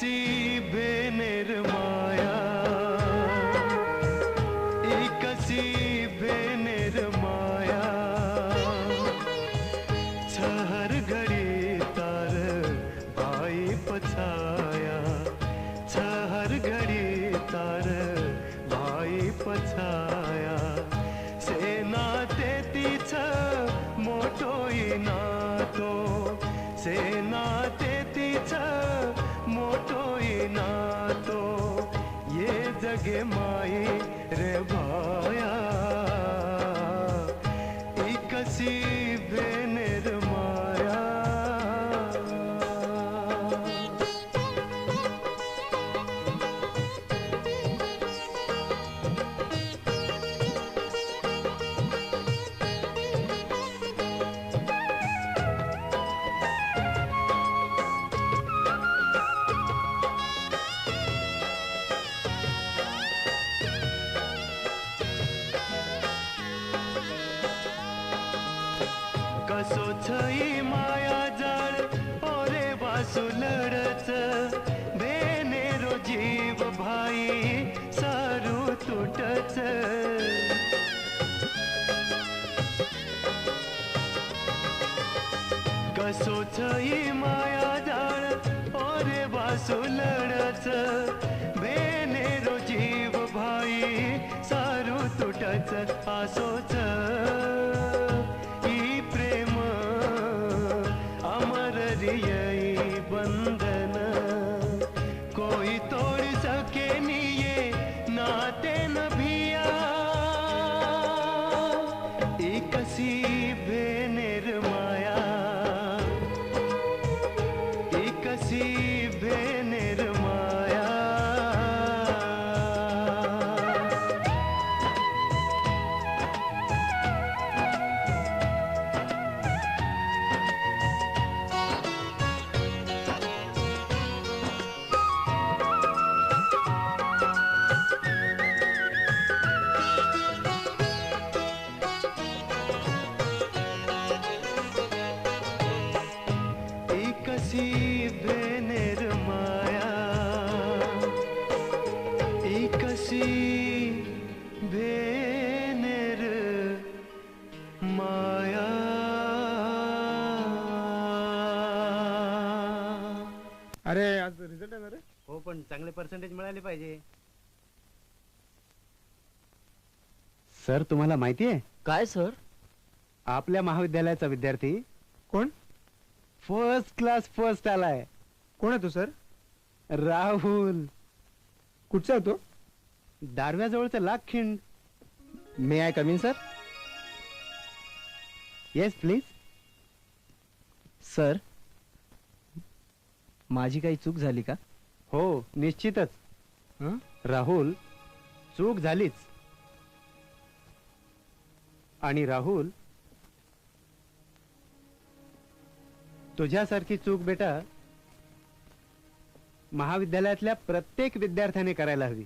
कसी बेनेर माया, कसी बेनेर माया, हर घड़ी तार भाई पछाया, हर घड़ी तार भाई पछाया, सेना ते तीच मोटोई नातो, सेना ते तीच मोटोई नातो, ये जगे माई रे भाया, कसी बेनेर माया। कसो छई माया जाळ ओरे वासु लढच, बेनेरो जीव भाई सारू तुटच, कसो छई माया जाळ ओरे वासु लढच, बेनेरो जीव भाई सारू तुटच, आसोच यही बंधन कोई तोड़ सके नहीं, ये नाते न भिया, कसी बेनेर माया, कसी बेनेर माया। कसी बेनेर माया, कसी बेनेर माया। अरे आज रिझल्ट आहे ना रे? हो, पण चांगले पर्सेंटेज मिळाले पाहिजे. सर, तुम्हाला माहिती आहे काय सर? आपल्या महाविद्यालयाचा विद्यार्थी कोण? फर्स्ट क्लास फर्स्ट आलाय. कोण आहे तो सर? राहुल. कुठचा आहे तो? दारव्याजवळचा Lakhind. May I come in sir? Yes please. Sir, माझी काही चूक झाली का? हो, निश्चितच. राहुल, चूक झालीच. आणि राहुल, तुझ्यासारखी चूक बेटा महाविद्यालयातल्या प्रत्येक विद्यार्थ्याने करायला हवी.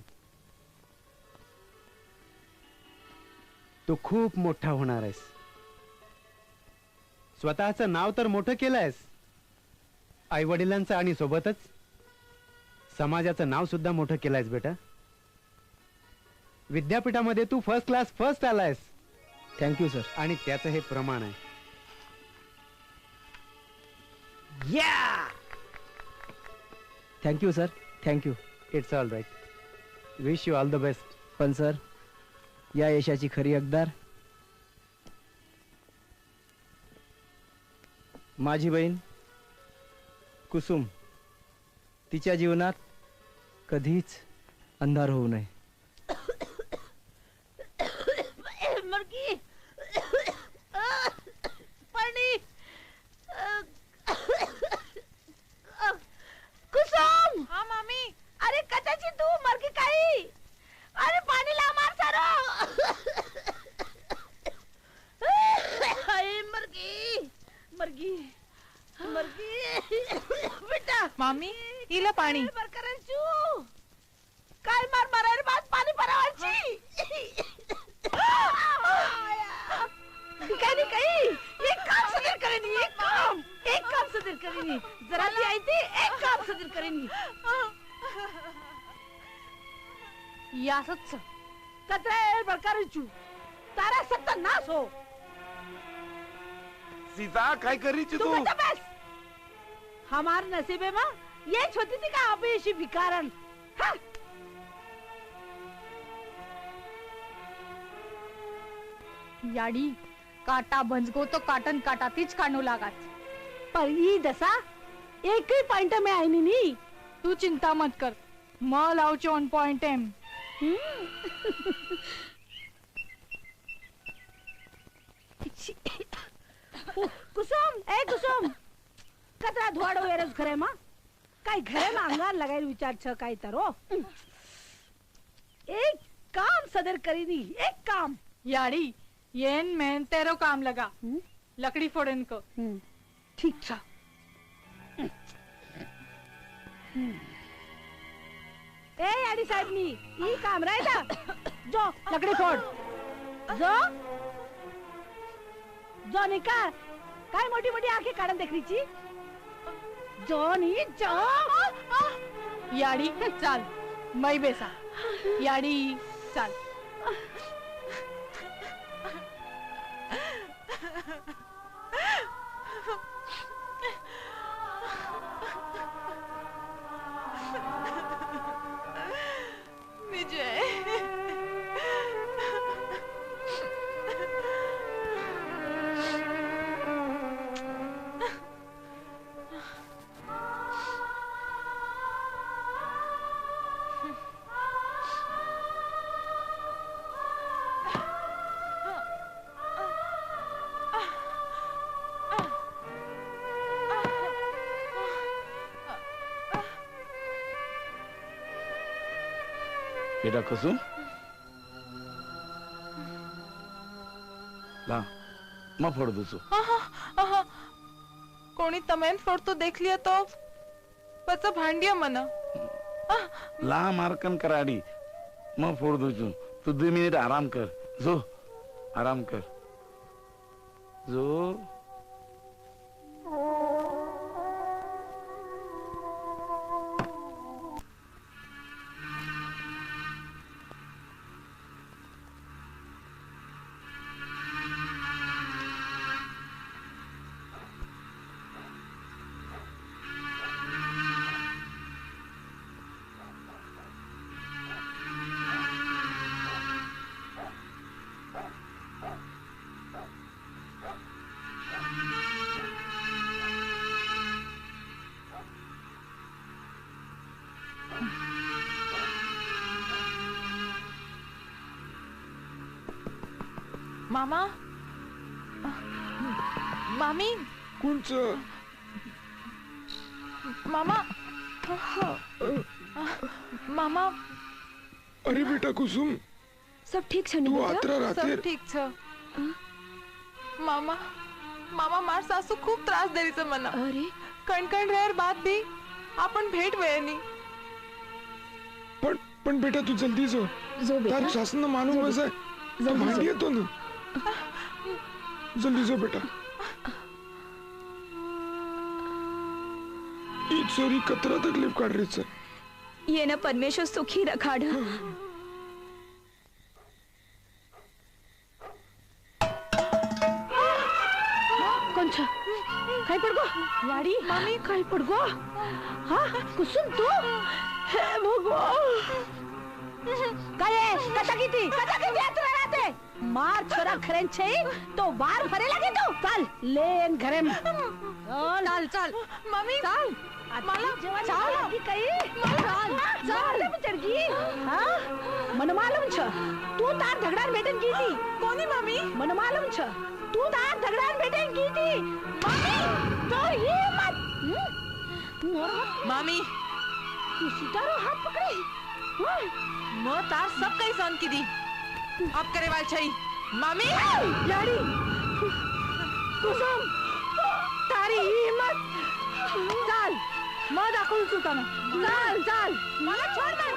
तू खूप मोठा होणार आहेस. स्वतःचं नाव तर मोठं केलंयस, आई वडिलांचं आणि सोबतच समाजाचं नाव सुद्धा मोठं केलंयस बेटा. विद्यापीठामध्ये तू फर्स्ट क्लास फर्स्ट आलायस. Thank you sir. आणि त्याचं हे प्रमाण आहे. Thank you sir, thank you. It's all right. Wish you all the best. पण सर, या यशाची खरी हकदार माझी बहीण कुसुम. तिच्या जीवनात कधीच अंधार होऊ नये. कुसुम. हाँ मामी. अरे कचाची तू मर की काही. अरे पाणी ला मार सारो. हाय मरगी मरगी मरगी बेटा. मामी इला पाणी मर करंचू. काय मार मारायला बाद पाणी भरावाची. काही काही एक काम सदर करेनी. एक काम सदर करेनी. जरा ती आई थी एक काम सदर करेनी. या सच कतरा प्रकार चू तारा सत्यानाश हो सीता काय करी छी तू तू बता बस हमार नसीबे में ये छोटी सी का अपेशी भिकारन हाँ? याडी काटा भंजगो तो काटन काटा तीच काढू लागाच पर ये दशा एक ही पॉइंट में आई नहीं तू चिंता मत कर म लावचे ऑन पॉइंट एम कुसुम ए कुसुम कतरा धोड़ वेरस घरे में काय घरे में अंगार लगाई विचार छ काय तरो एक काम सदर करी दी एक काम याडी येन मेन तेरो काम लगा लकड़ी फोड़न को ठीक था ए याडी साहेब नी ई काम रायता जो लकड़ी फोड़ जो जो निका काय मोठी मोठी आंखें काढून देखरीची जो नी जो याडी चाल मै बेसा याडी चाल विजय बेटा कुसुम ला मैं फोड़ दूसू कोणी तमेन फोडतो देखलिया तो पच भांडिया मना ला मारकन कराडी मैं फोड़ दूसू तू 2 मिनट आराम कर जो आराम कर जो मामा मामी कोणच मामा मामा अरे बेटा कुसुम सब ठीक छे तू आतरा राते सब ठीक छ मामा मामा मार सासू खूब त्रास देरी से मना अरे कण कण रेर बात भी आपण भेट वेनी पण बेटा तू जल्दी जो तार सासन मालूम है तो भांडी येतो ना जल्दी जो बेटा ई चोरी कतरा तकलीफ काढ रही है ये ना परमेश्वर सुखी रखाड़ कौन छा काय पडगो याडी मामी काय पडगो हाँ कुसुम तू हे भगवान काय कथा किती यात्रा राहते मार छोरा खरेन छे तो बार भरे लगे तो चल लेन घरे में चल चल मम्मी चल मला चाल की कई चल चल में चढ़गी हां मन मालूम छ तू तार झगड़ान बेटन की थी कोनी मम्मी मन मालूम छ तू तार झगड़ान बेटन की थी मम्मी तो ये मत मम्मी तू सितारो हाथ पकड़ी मो तार सब कई सोन की दी अब करे वाल छई मम्मी यारी कुसुम तारी हिम्मत चल मैं दाखवून सुटाना चल चल मला छोड़ दे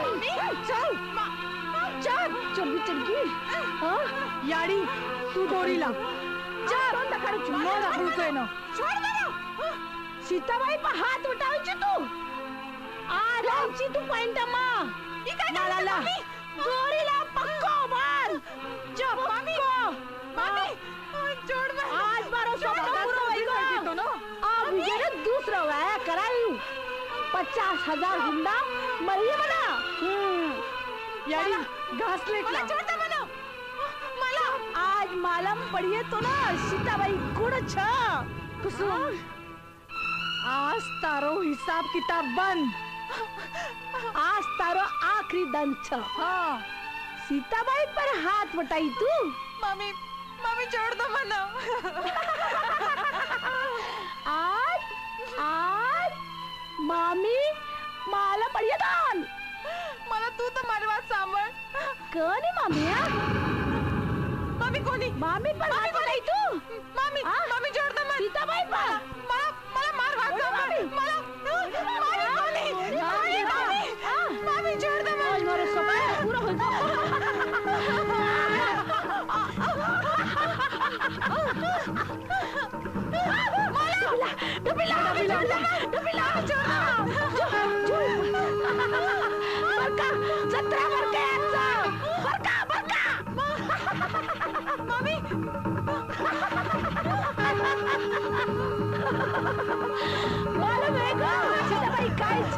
मम्मी चल चल चल चल हाँ यारी तू दोरी ला चल मैं दाखवून ना छोड़ दे सीताबाई पर हाथ उठाओ तू आरामची तू पॉइंट अम्मा मालाला गोरीला पक्को मार जो पक्को मामी छोड़ मैं आज मारो सब पूरा होगा तो ना अब ये दूसरा है करायू 50,000 गुंडा मरिए बना यारी घास लेट मला छोड़ दे मनो मला आज मालम पड़िए तो ना सीताबाई गुड़ छ कुसुम आज तारो हिसाब किताब बंद आज तारो आखिरी दन छ हाँ सीताबाई पर हाथ बटाई तू मामी मामी छोड़ दो मनो आज मामी माला पड़िए दान मला तू तो मारी बात सांभाळ कोणी मामी मामी कोणी मामी पर हाथ बटाई तू मामी मामी छोड़ दो मत सीताबाई पर मला मला मार बात सांभाळ मला मामी कोणी मामी छोड़ दो मत मारो सब पूरा हो डबिला बरका जत्रा बरका यांचा बरका मामी मला वेगळा सीताबाई काय छ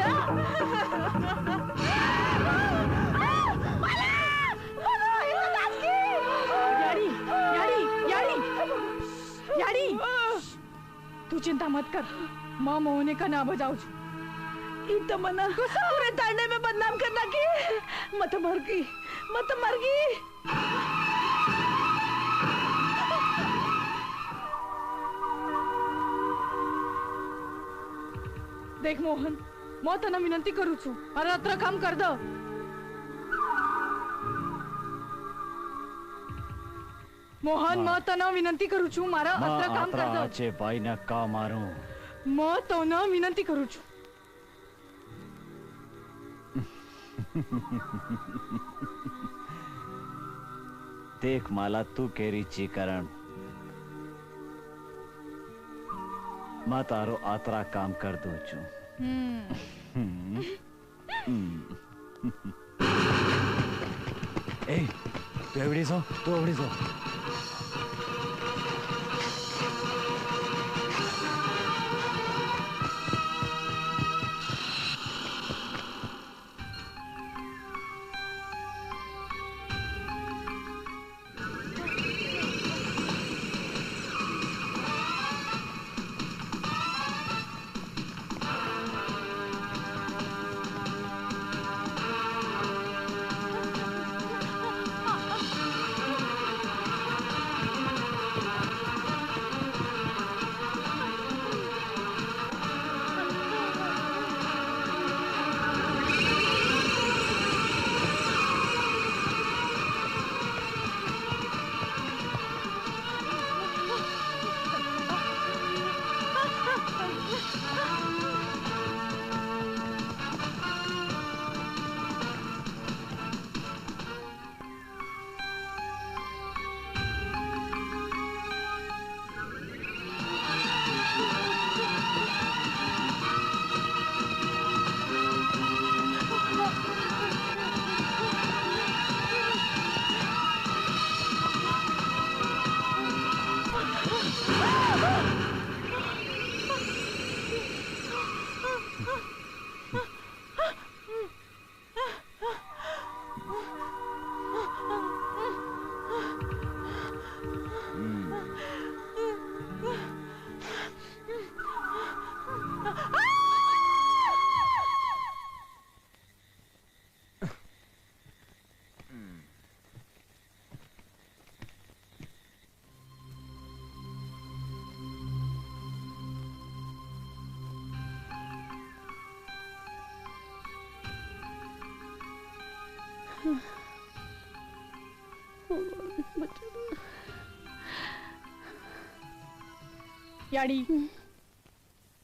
याडी तू चिंता मत कर माँ मोहने का ना बजाओ इत मना पूरे तांडे में बदनाम करना की मत मर गई देख मोहन मैं तने विनंती करू छू अरे अत्र काम कर दो मोहन मैं तने विनंती करू छू मारा अत्र काम कर दो आचे भाई ना का मारू मैं तने विनंती करू छू देख माला तू केरीची कारण मैं तारो आतरा काम कर दू छू ए तू एवढी जो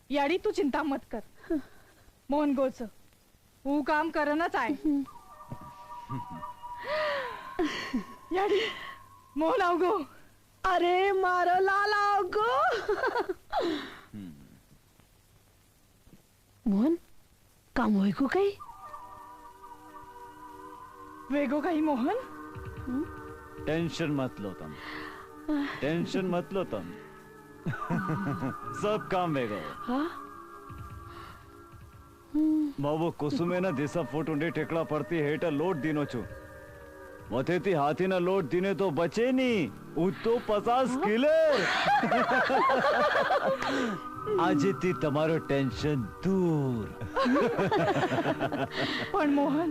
याडी तू चिंता मत कर मोहन गोच वो काम करनच आहे याडी मोहन आवगो अरे मारो लाला आवगो मोहन काम होय को काही वेगो काही मोहन टेंशन मत लो तुम, टेंशन मत लो तुम। सब काम वेगो। हाँ बाबू कुसुमेना दिसा फोटो टेकड़ा पड़ती हेट लोट दिनो छु मथे ती हाथी ना लोट दिने तो बचे नहीं उ तो 50 किलो। आज ती तमारो टेंशन दूर। पण मोहन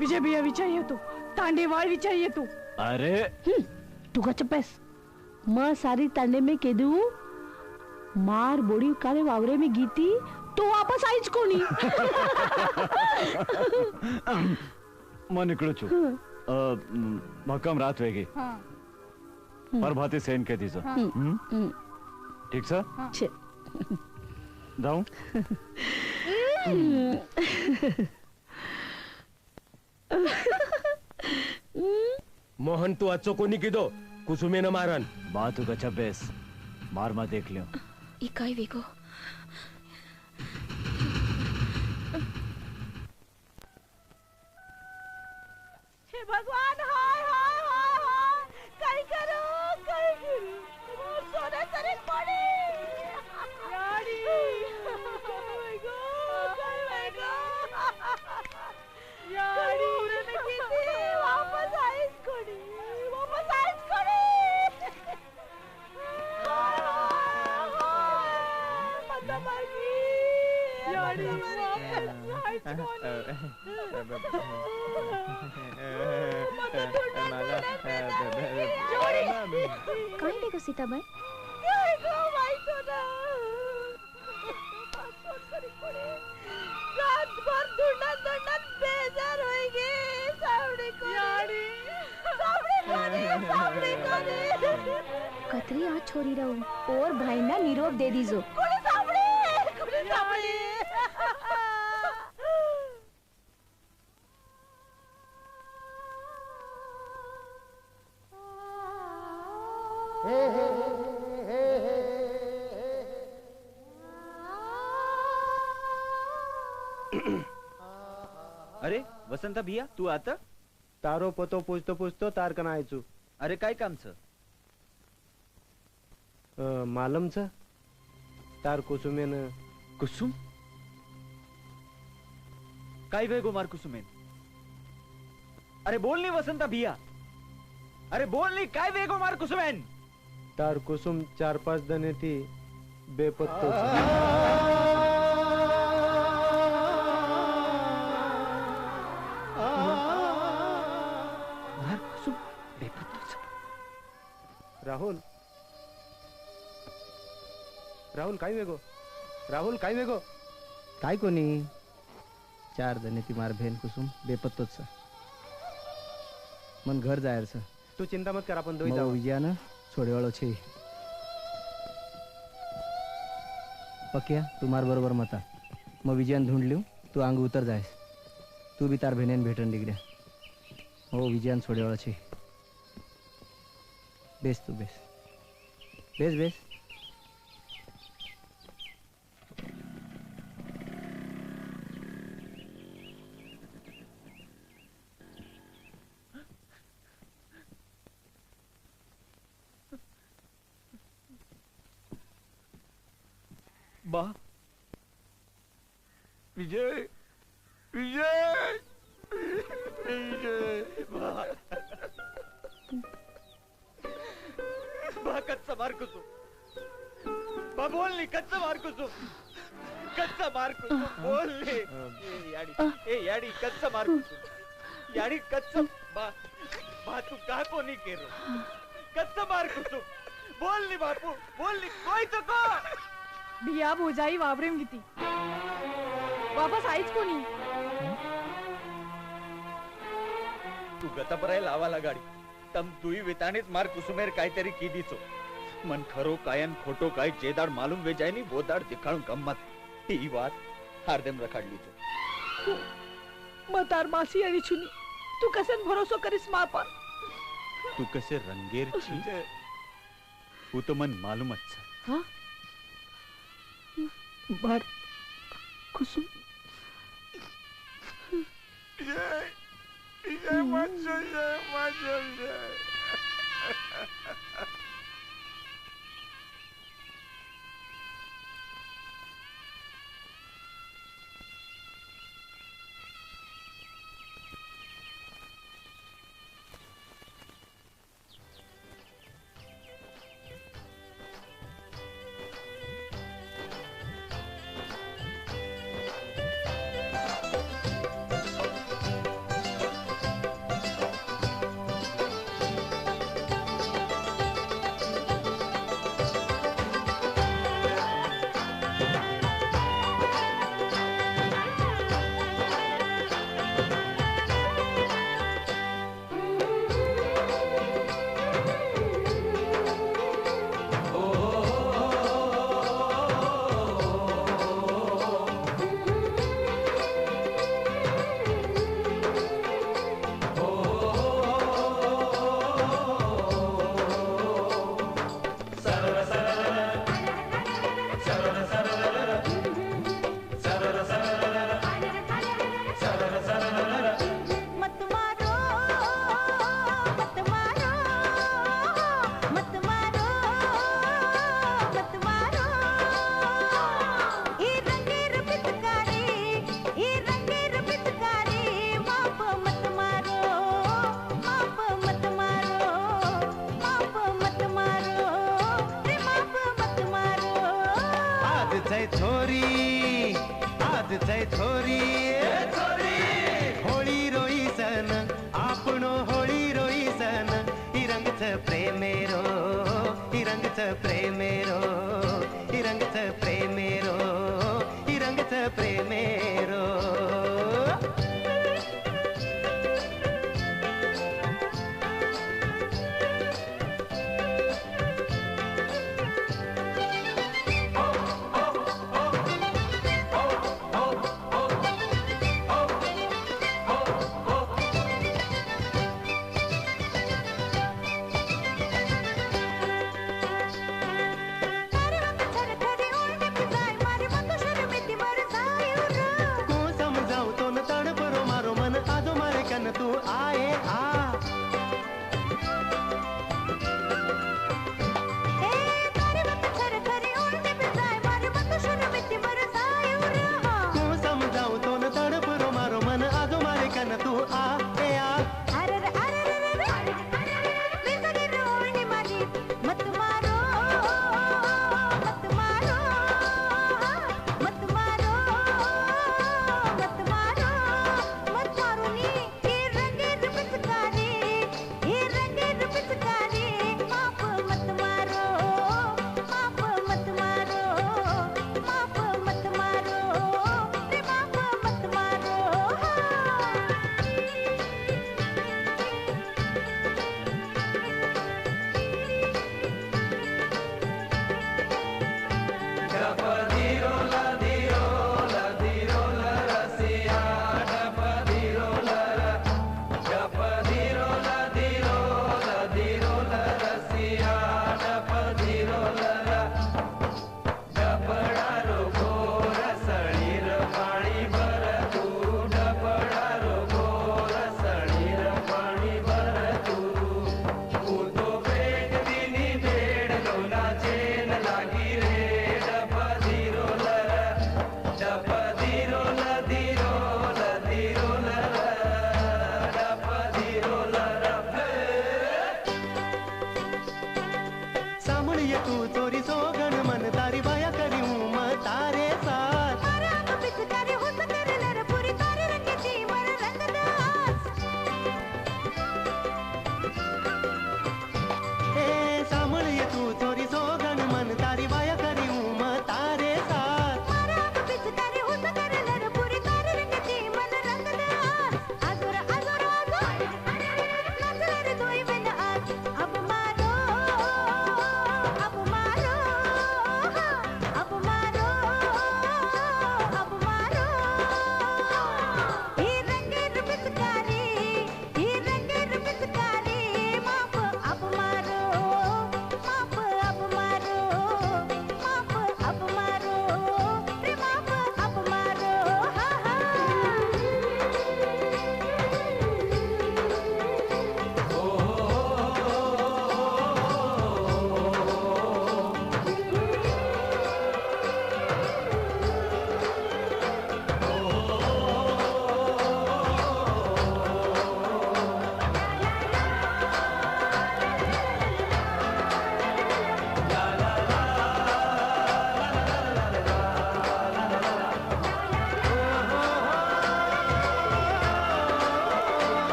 विजय भैया विचारिए तू तांडेवाल विचारिए तू। अरे तू का चप्पेस मां सारी तांडे में के दू मार बोड़ी काले वावरे में गीती तो वापस आईच कोणी। मैं निकलू छु मकम रात वेगी पर भाती सेन के दीजो। ठीक सर जाऊं मोहन तू अच्छो कोणी किदो कुसुमे न मारन बात का छब्बीस मार मा देख लियो इकाई वेगो हे भगवान हाय हाय हाय हाय काय करू मोर सोना सरे पडे याडी काय गो याडी रे किती वापस आईस कोणी मत मागी याडी वापस आईस काय देखो सीताबाई रात भर ढूंढत बेजार होएगी सावड़ी कतरी आज छोरी रहूं और भाई ना निरोप दे दीजो। अरे वसंता भैया तू आता तारो पतो पूछतो पूछतो तार कना आयचू अरे काय काम छ मालम छ तार कुसुमेन कुसुम काय वेगो मार कुसुमेन अरे बोल नहीं वसंता भैया अरे बोल नहीं काय वेगो मार कुसुमेन तार कुसुम 4-5 दने थी बेपत्तो राहुल राहुल काय वेगो राहुल काय वेगो काय कोणी 4 जणी ती मार भेन कुसुम बेपत्तोच मन घर जायर छ तू चिंता मत कर अपन दोई जाओ विजयान छोडेवाळो छे पक्या तू मार बरोबर मता मग विजयान ढूंढ लिऊ तू आंग उतर जायस तू भी तार भेनेन भेटन डिगड्या हो विजयान छोडेवाळो छे बेस तू बेस बेस बेस बा विजय विजय विजय बा कच्चा मार कुसुम बा बोल नहीं कच्चा मार कुसुम बोल नहीं ए याडी कच्चा मार कुसुम याडी कच्चा बा तू का को नहीं केरो कच्चा मार कुसुम बोल नहीं बापू बोल नहीं कोई तो को बिया भोजाई वावरेम गिती वापस आईच कोणी तू गतपराय लावाला गाडी तम तुई वितानीच मार कुसुमेर काहीतरी की दीचो मन खरो कायन खोटो काय जेदाड मालूम वे जाय नी बोदाड दिखाणू गम्मत ही बात हारदेम रखाडली छो मतार मासी आणि छुनी तू कसन भरोसो करीस मा पर तू कसे रंगेर छी वो तो मन मालूम अच्छा हाँ बार कुसुम जय माचो जय माचो जय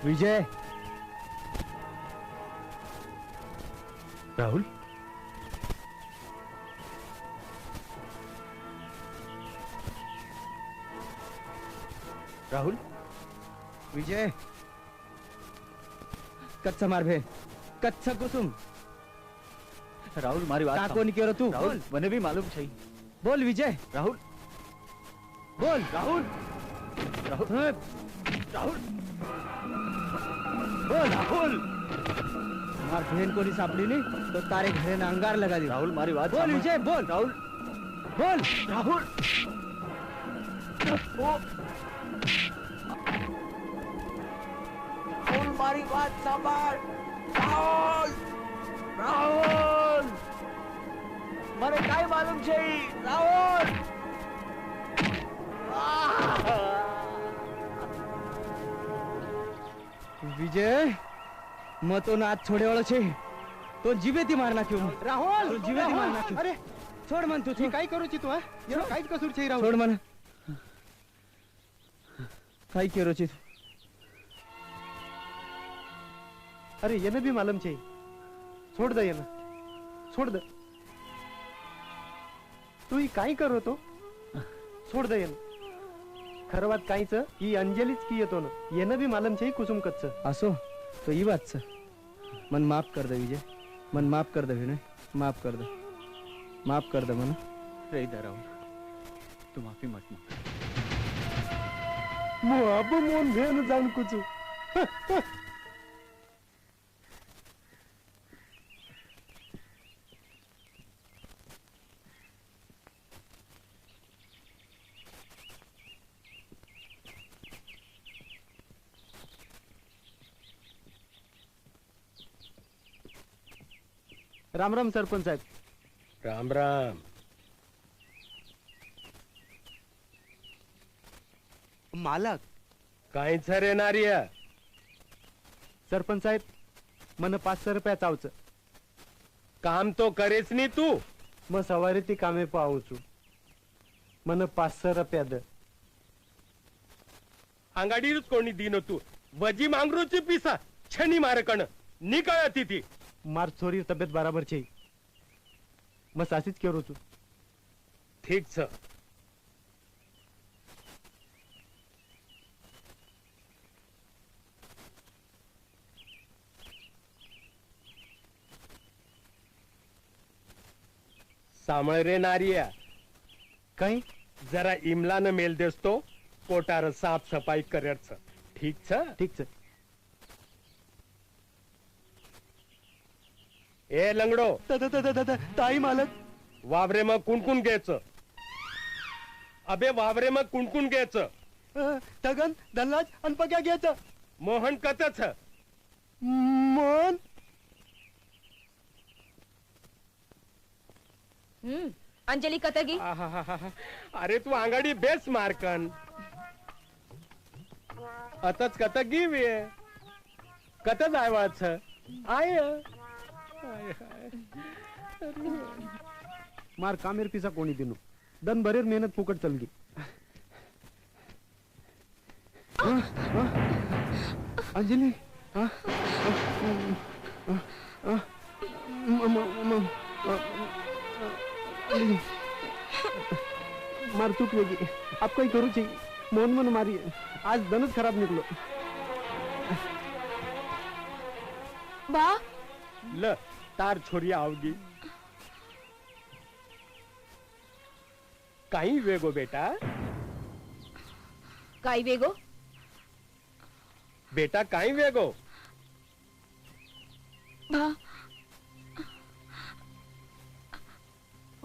विजय राहुल राहुल विजय कच्चा मार भे कच्चा कुसुम राहुल मारी बात काको नहीं करो तू राहुल મને भी मालूम છે बोल विजय राहुल बोल राहुल राहुल राहुल बोल राहुल मार बहन को नहीं सापड़ी नहीं तो तारे घरे ना अंगार लगा दी राहुल मारी बात बोल विजय बोल राहुल बोल राहुल राहुल मारी बात सांभाळ राहुल राहुल મને કાઈ માલુમ છે રાहुल विजय मैं तो नाच छोड़े वाला छे तो जीवे ती मार नाख्यो राहुल तो जीवे ती मार नाख्यो अरे छोड़ मन तू ही काय करू ची तू हा एनो काहीच कसूर છે राहुल छोड़ मन काय केरो छी अरे येने भी मालूम છે छोड़ दे येने छोड़ दे तू ही काय करो तो छोड़ दे येने खरं बात काहीच ही अंजलीच की येतो ना येने भी मालूम છે कुसुम कच्च असो तो ये बात से मन माफ कर दे विजय मन माफ कर दे विनय माफ कर दे मन रही दे राहुल तू माफी मत मांग मो अब मोन भेन जान कुछ राम राम सरपंच साहेब राम राम मालक काहीच रे नारिया सरपंच साहेब मन 500 रुपया चावच काम तो करेच नहीं तू मग सवारी ती कामे पाहूचू मन 500 रुपया द अंगाडीच कोणी दिनो तू वजी मांगरूची पिसा छनी मारे कण निकळती ती मार छोरी तबियत बराबर છે मैं सासिच करू છું ठीक छ सामळ रे नारिया कहीं जरा इमला न मेल देस तो कोटार साफ सफाई करे छ ठीक छ ठीक છે ए लंगडो ताई मालक वावरे मग कुणकुण घ्यायचं अबे वावरे मग कुणकुण घ्यायचं तगन धनराज आणि पक्या घ्यायचं मोहन कतच मन अंजली कतगी अरे तू आंगाडी बेस मारकन अतच कत गिवे कत जायवाच आय मार कामेर पिसा कोणी दिनो दन बरेर मेहनत फुकट चलगी अंजली मार चूक होगी आप काही करू चाहिए मोहन मन मारी आज दनच खराब निकलो बा ल तार छोरी आवगी काही वेगो बेटा काय वेगो बेटा काही वेगो बा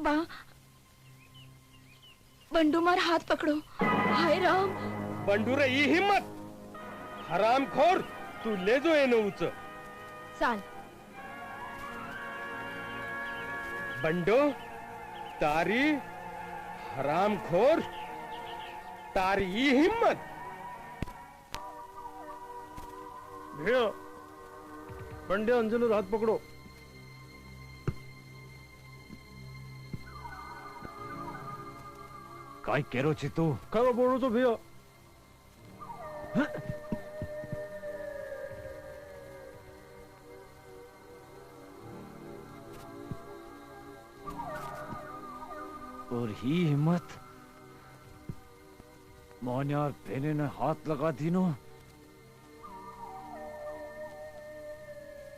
बा बंडू मार हाथ पकड़ो हाय राम बंडू रे ही हिम्मत हरामखोर तू ले जो एनो उच चाल बंडो तारी हरामखोर तारी ही हिम्मत भेड़ो बंडे अंजलू हाथ पकड़ो काय केरो छी तू खरो बोलो तो भैया और ही हिम्मत मोहनिया और बेने ने हाथ लगा दीनो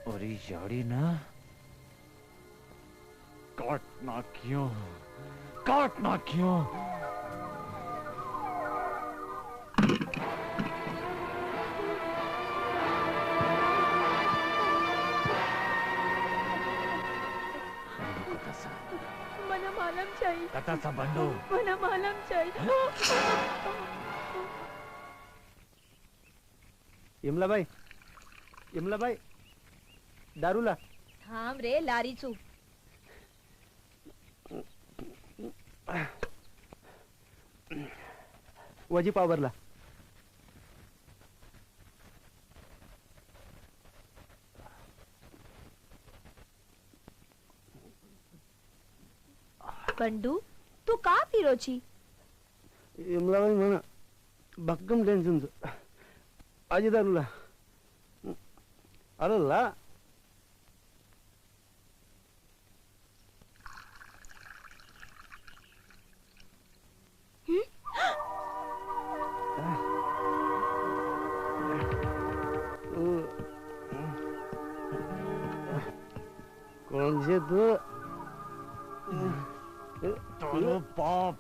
और ये याड़ी ना काटना क्यों मना मालूम चाहिए कथा सा बंडो मना मालूम चाहिए यमलाबाई दारूला थांब रे लारीचू वजी पावरला बंडू तू का पिरो छी यमलाबाई म्हणा भक्कम टेन्शन आजी दारूला अरे ला कौन से तो चलो बाप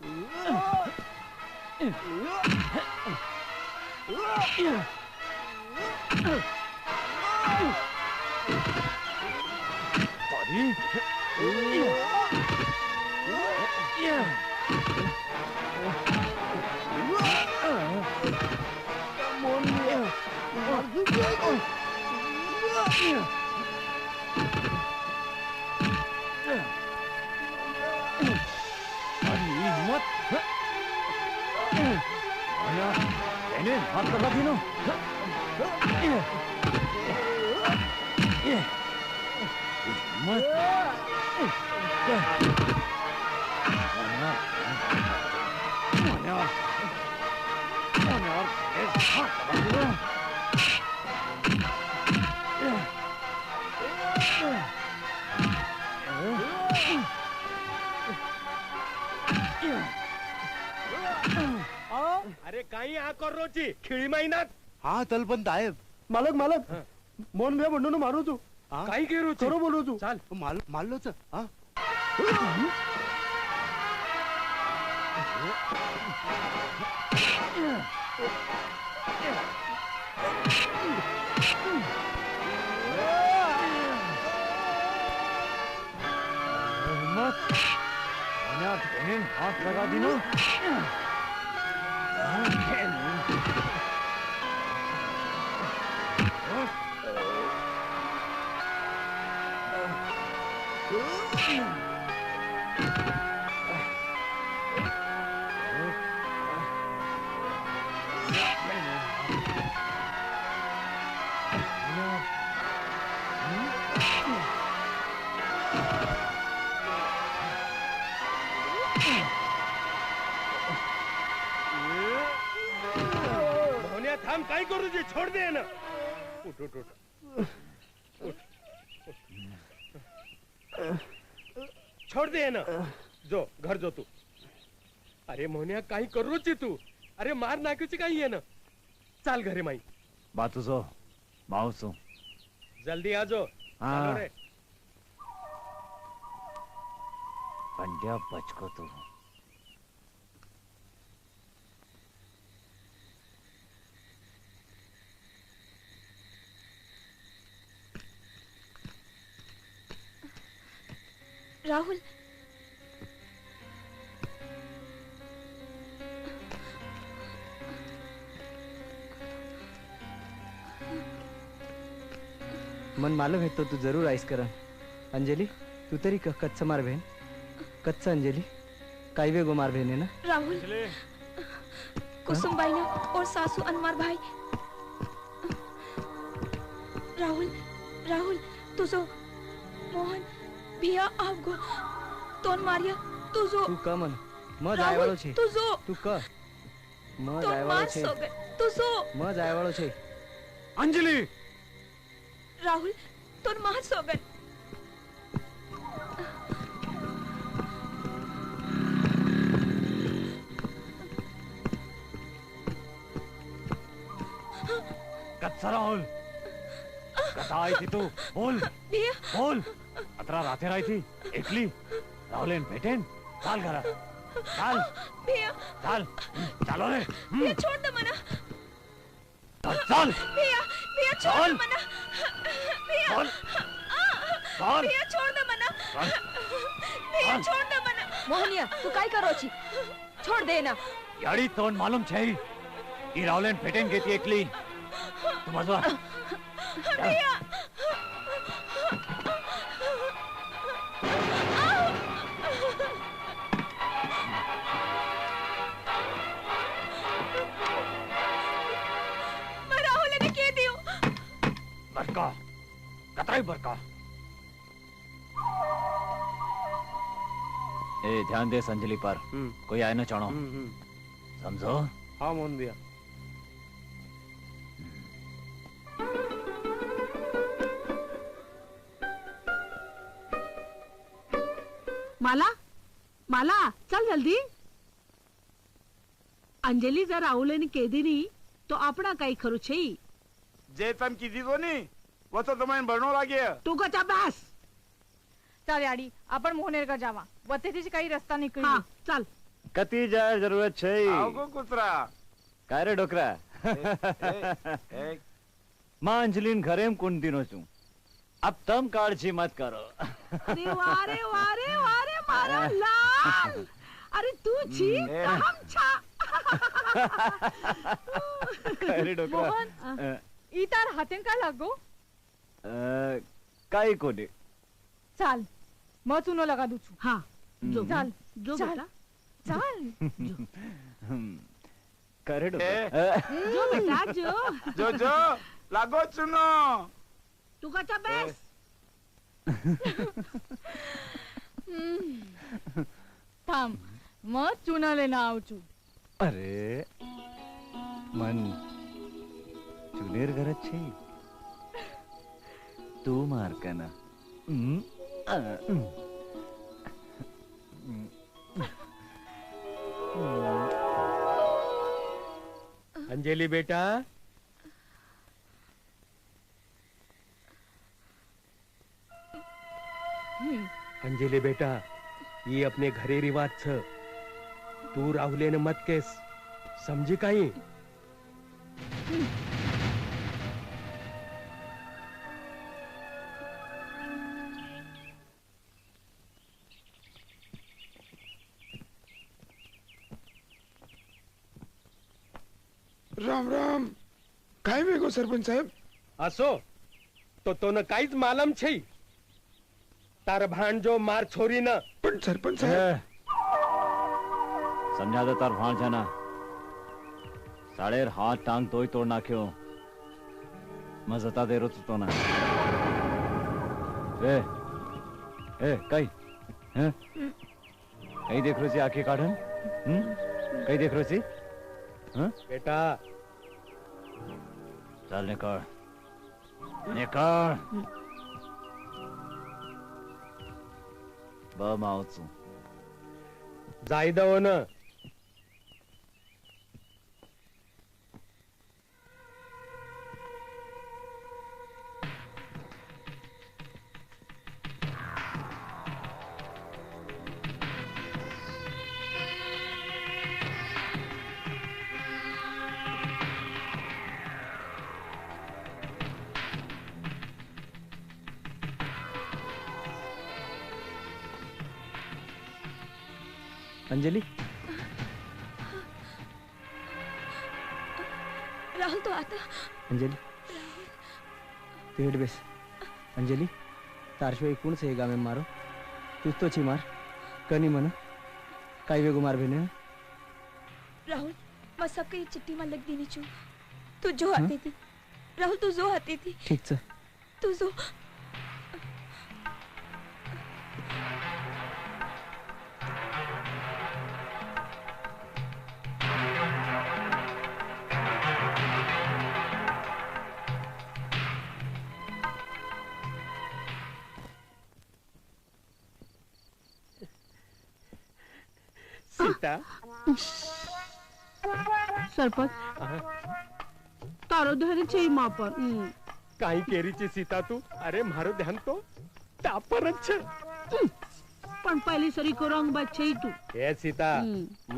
हाथ लगा दी नो अरे काही आ कर रोची खिळी महिन्यात हा तलपंत आहे मालक मोहन भैया बंडू मारू तू काही के रोची खरो बोलू तू चाल मारलोच हा हाथ लगा दी नो थांब काय करू जी छोड़ दे ना उठ उठ उठ छोड़ दे ना जो घर जो तू अरे मोहनिया काही करू ची तू अरे मार नाक्यूची काही आहे ना चाल घरे माई बातूसो माऊसो जल्दी आ जो हाँ। रे पंड्या बचको तू राहुल मन मालूम है तो तू जरूर आइस कर अंजलि तू तरी कच्चा मार बहन कच्चा अंजलि काईवे गो मार बहन है ना राहुल कुसुम बाई ने और सासू अनमार भाई राहुल तुझो मोहन भिया आपगो तोन मारिया तुझो तू का मन म जाय वाळो छे तुझो तू का म जाय वाळो छे तुझो म जाय वाळो छे अंजलि राहुल तोन मार सोगन कसा राहुल कसा आई थी तू बोल बोल अतरा रात्री आई थी एकली राहुलेन भेटेन चाल घरा चाल चाल चालो रे छोड़ दे मना चल भैया छोड़ दे मना भैया छोड़ दे मना भैया छोड़ दे मना मोहनिया तू काय करो छी छोड़ दे ना याडी तोंड मालूम छे ई राहुलेन भेटेन घेती एकली तू बाजूला भैया मैं राहुल ने कह दियो बरका कतराई बरका ए ध्यान दे संजली पर कोई आए ना चाणो समझो हाँ मोहन भैया माला माला चल जल्दी अंजलि जर राहुल ने केदी नहीं तो अपना कई खरु छे जे तम कीधी तो नहीं वो तो तुम्हें भरणो लागे तू का चाबास चल याडी आपण मोहनेर का जावा वतेची काही रस्ता निकळी हाँ चल कती जाय जरूरत छे आओ को कुतरा काय रे डोकरा मां अंजलिन घरेम कोण दिनो छू अब तम काळजी मत करो अरे वारे वारे वारे मारा लाल अरे तू छी तो हम छा काय रे डोकरा मोहन ई तार हातेन का लागो काय कोणी चाल म चुनो लगा दूचू हाँ जो चल जो चल बेटा चल काय रे डोकरा जो बेटा जो जो लागो चुनो तू का चाबास थांब म चुना लेना आवचू अरे मन चुनेर घरात छे तू मार का ना अंजलि बेटा अंजलि बेटा ये अपने घरे रिवाज छ तू राहुले ने मत केस समझी काही राम राम काय वेगो सरपंच साहेब असो तो न काहीच मालम छै तार भांजो मार छोरी न पण सरपंच साहेब समझा दे तार भाण जाना साड़ेर हाथ टांग तोय तोड़ नाख्यो मजता दे रुत तो ना ए कई हैं कई देख रो सी आंखें काढन कई देख रो सी बेटा चल निकल निकल बमावचू जाय दव न अंजलि राहुल तो आता अंजलि तू हेड बेस अंजलि तारशिवाय कोणच हे गामे मारो तूच तो ची मार कनी मन काय वेगो मार भेने राहुल मैं सबके ये चिट्ठी में लग देनी चू तू जो आती थी राहुल तू जो आती थी ठीक छ तू जो सीता सरपंच તારો ધ્યાન છે એમાં પર કાઈ કેરીची सीता तू अरे मारो ध्यान तो टापर છે પણ પહેલી સરી કો રંગબાજ છે તું ए सीता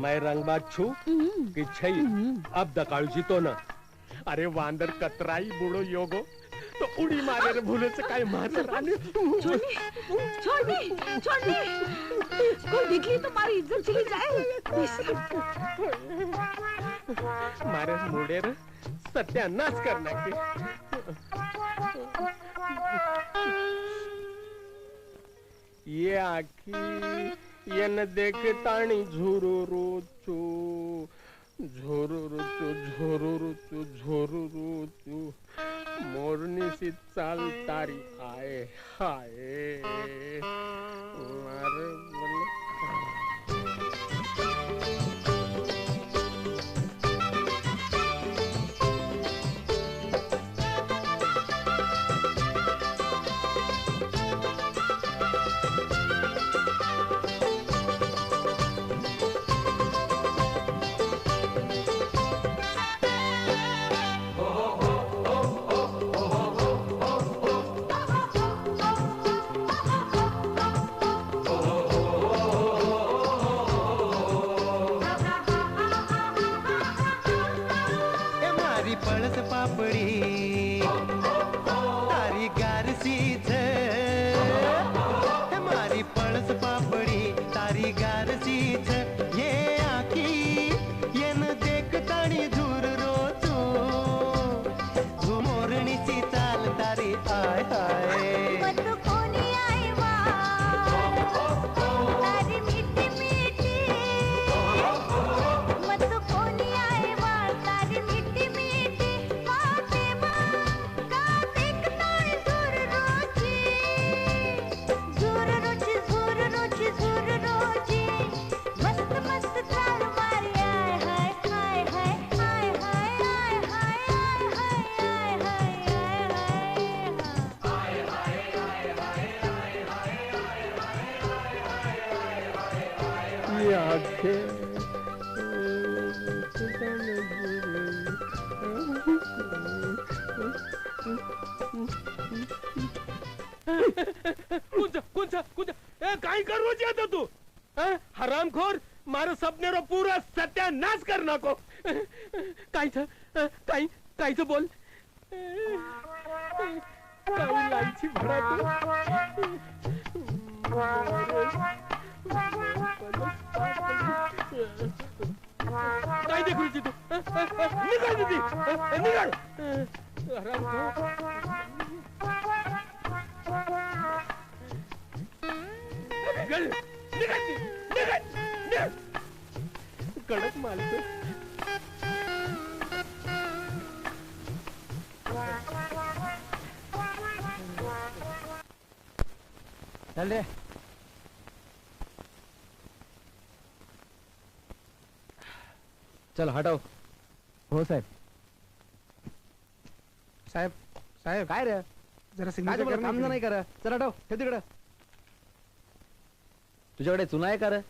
मैं रंगबाज छू कि छई अब दकाळजी तो ना अरे वांदर कतराई बुडो योगो तो उडी मारे रे भूले से काय मार रानी छोड़ दे कोई देख ली तो हमारी इज्जत चली जाए मारे मुडे रे सत्यानाश करना की ये आखी ये न देखतानी झुरुरुचू झुरुरुचू मोरनी सी चाल तारी आए हाय मारे काय करू आता तू हरामखोर मारो सपने रो पूरा सत्यानाश कर नको काहीच बोल काही लाईची भरा काय देखू तू निघाल दीदी निघाल निघाल कडक मालक चल रे चल हटाओ हो साहेब साहेब साहेब काय रे जरा काय तुम्हाला काम नाही करा चल हटाओ हे तिकडं तुझ्याकडे चुना आहे का रे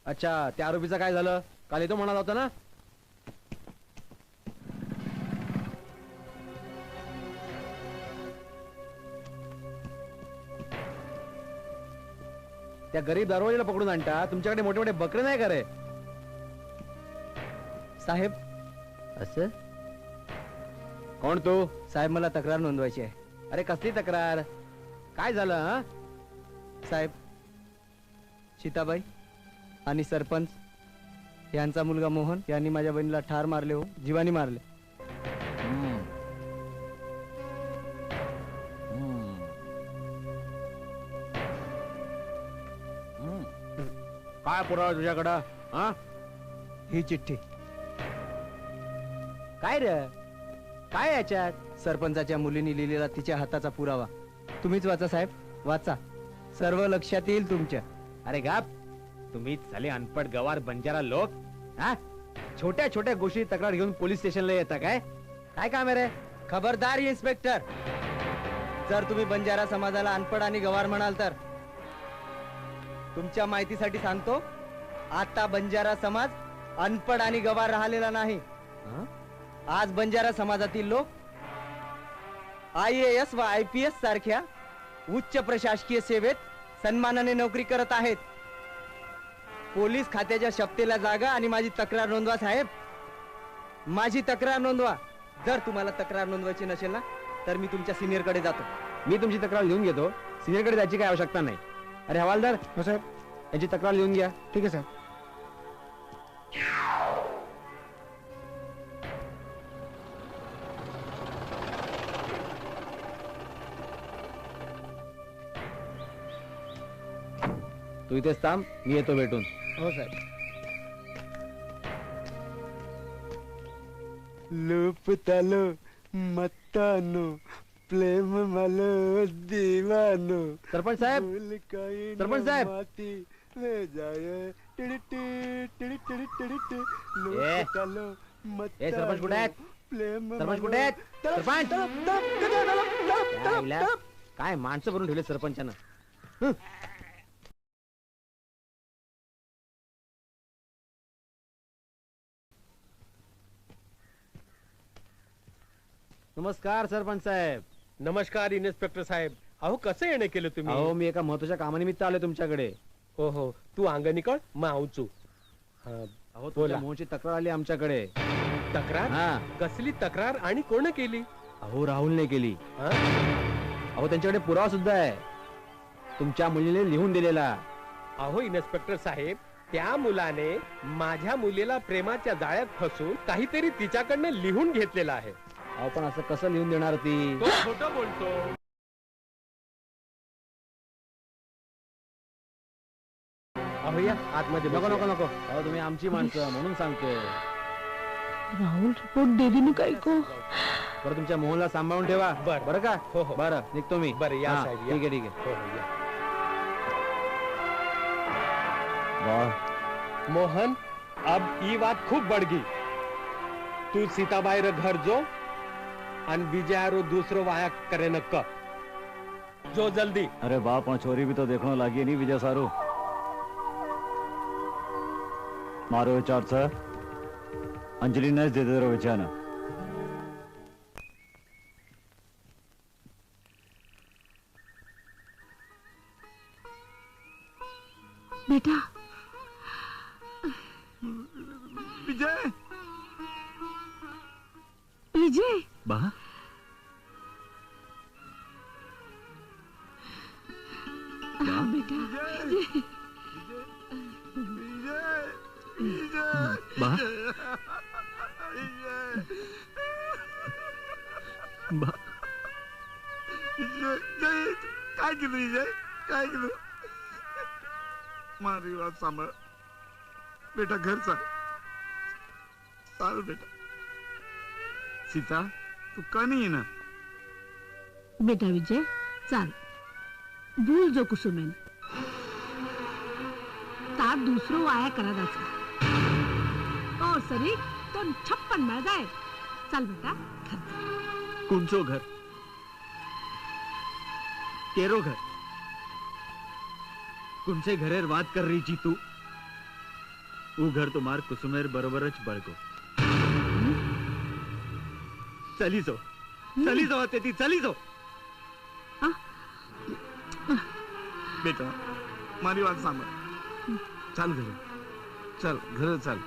अच्छा त्या आरोपीचं काय झालं काल येतो म्हणाला होता ना त्या गरीब दरवाजाला पकडून आणता तुमच्याकडे मोठे मोठे बकरे नाही का रे साहेब असं कोण तू साहेब मला तक्रार नोंदवायची आहे अरे कसली तक्रार काय झालं हा साहेब सीताबाई आणि सरपंच यांचा मुलगा मोहन यांनी माझ्या बहिणीला ठार मारले हो जीवानी मारले काय पुरावा तुझ्याकडं हा ही चिठ्ठी काय रे काय याच्यात सरपंचाच्या मुलीने लिहिलेला तिच्या हाताचा पुरावा तुम्हीच वाचा साहेब वाचा सर्व लक्षात येईल तुमच्या अरे गाप तुम्हीच झाले अनपड गवार बंजारा लोक हा छोट्या छोट्या गोष्टी तक्रार घेऊन पोलीस स्टेशनला येता काय काय काम आहे रे खबरदार इन्स्पेक्टर जर तुम्ही बंजारा समाजाला अनपड आणि गवार म्हणाल तर तुमच्या माहितीसाठी सांगतो आता बंजारा समाज अनपड आणि गवार राहिलेला नाही आज बंजारा समाजातील लोक IAS व IPS सारख्या उच्च प्रशासकीय सेवेत सन्मानाने नोकरी करत आहेत. पोलीस खात्याच्या शपथेला जागा आणि माझी तक्रार नोंदवा साहेब. माझी तक्रार नोंदवा. जर तुम्हाला तक्रार नोंदवायची नसेल ना तर मी तुमच्या सिनियर कडे जातो. मी तुमची तक्रार लिहून घेतो. सिनियर कडे जायची काय आवश्यकता नाही. अरे हवालदार, हो साहेब. यांची तक्रार लिहून घ्या. ठीक आहे साहेब. तू इथेच थांब, मी येतो भेटून. हो साहेब. लुपतालो मत्तानो प्रेम malo दीवानो. सरपंच साहेब, सरपंच साहेब. माती ले जाए टिडी टिडी टिडी टिडी टिडी. ए, लुपतालो ए सरपंच कुठे आहेत? सरपंच कुठे आहेत? सरपंच यायला, काय माणसं भरून ठेवले सरपंचानं. नमस्कार सरपंच साहेब. नमस्कार इन्स्पेक्टर साहेब. अहो कसं येणं केलं तुम्ही? अहो मी एका महत्वाच्या कामानिमित्त आलोय तुमच्याकडे. हो हो, तू अंगणी कळ मग आऊचू. अहो तुमच्या मोहची तक्रार आली आमच्याकडे. तक्रार? हा. कसली तक्रार आणि कोण केली? अहो राहुलने केली. हा? अहो त्यांच्याकडे पुरावा सुद्धा आहे, तुमच्या मुलीने लिहून दिलेला. अहो इन्स्पेक्टर साहेब, त्या मुलाने माझ्या मुलीला प्रेमाच्या जाळ्यात फसून काहीतरी तिच्याकडनं लिहून घेतलेलं आहे. अहो पण असं कसं लिहून देणार ती? तो खोटं बोलतो. अहो या आतमध्ये नको बसूया. नको नको. अहो तुम्ही आमची माणसं म्हणून सांगतोय. राहुल रिपोर्ट दे दी काय को. बरं तुमच्या मोहनला सांभाळून ठेवा. बरं. बरं का? हो हो. बरं निघतो मी. बरं या हा, साहेब या. ठीक आहे ठीक आहे. हो हो या. वाह, मोहन, अब ये बात खूब बढ़ गई. तू सीताबाई रे घर जो और विजय रो दूसरो वाया करे न क जो जल्दी. अरे बाप और छोरी भी तो देखने लगी नहीं विजय सारू. मारो विचार से अंजलि ने दे दे रो विचार ना. बेटा विजय. विजय. बा हाँ बेटा. विजय. बा बा काय केलं विजय? काय केलं? मारी बात सांभाळ बेटा. घर चाल बेटा. सीता तू का नहीं ना? बेटा विजय चाल. भूल जो कुसुमेन तार दूसरो वाया करा दाचा. और सरी तो 56 मिल जाए. चल बेटा घर चल. कुंचो घर? तेरो घर? कुंचे घरेर बात कर रही जी तू? वो घर तुम्हार कुसुमेर बरोबरच बळगो. चली जाओ तेती चली जाओ. बेटा मारी बात सांभाळ. चाल घरी. चल घर चाल.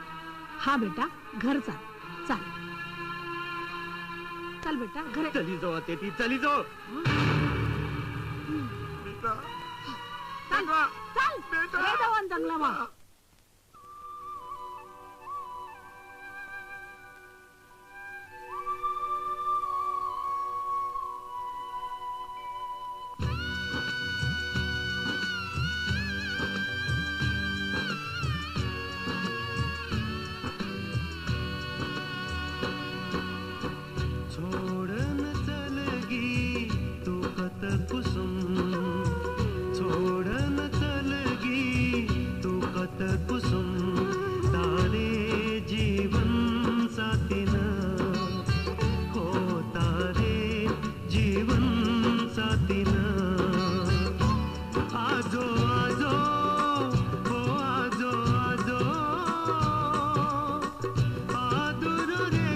हाँ बेटा घर चल. चल चल बेटा घर. चली जाओ तेती चली जाओ. बेटा चल चल बेटा. ये जाऊन जंगला मा. छोड़न चलगी तू कत कुसुम. छोड़न चलगी तू कत कुसुम. तारे जीवन साथीन हो तारे जीवन साथीन. आजो आजो हो आजो आजो आदुर रे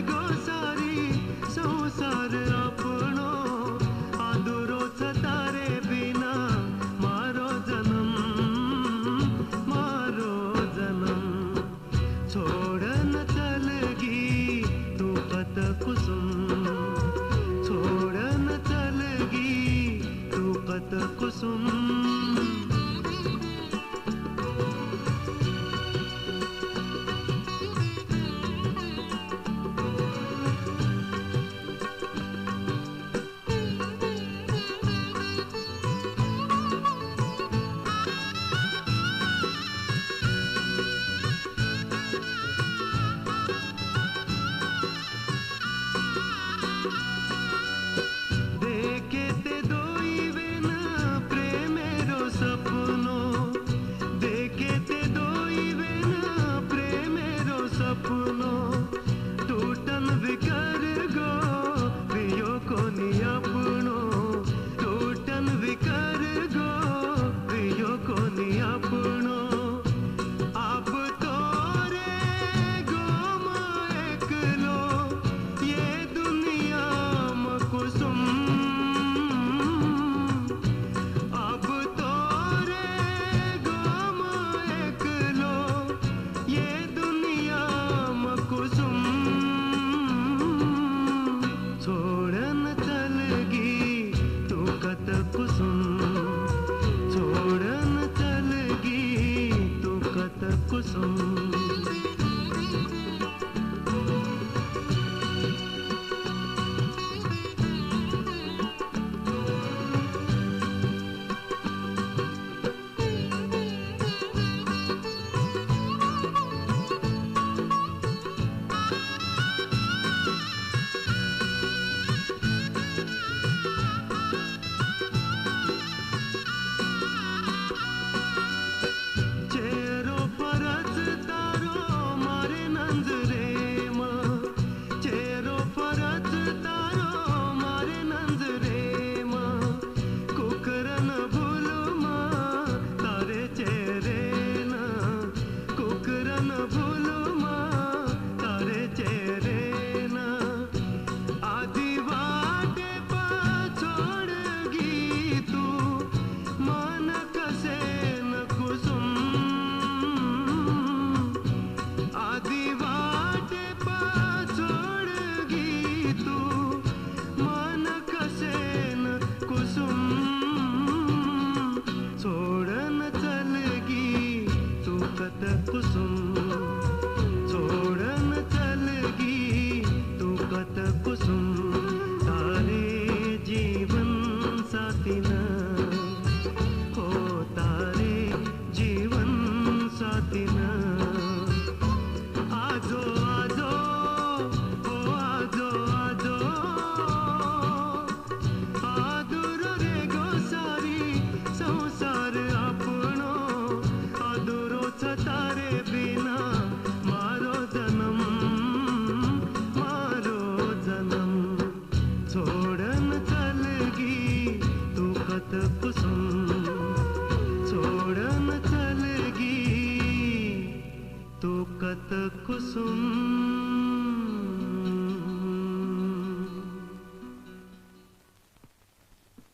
कुसुम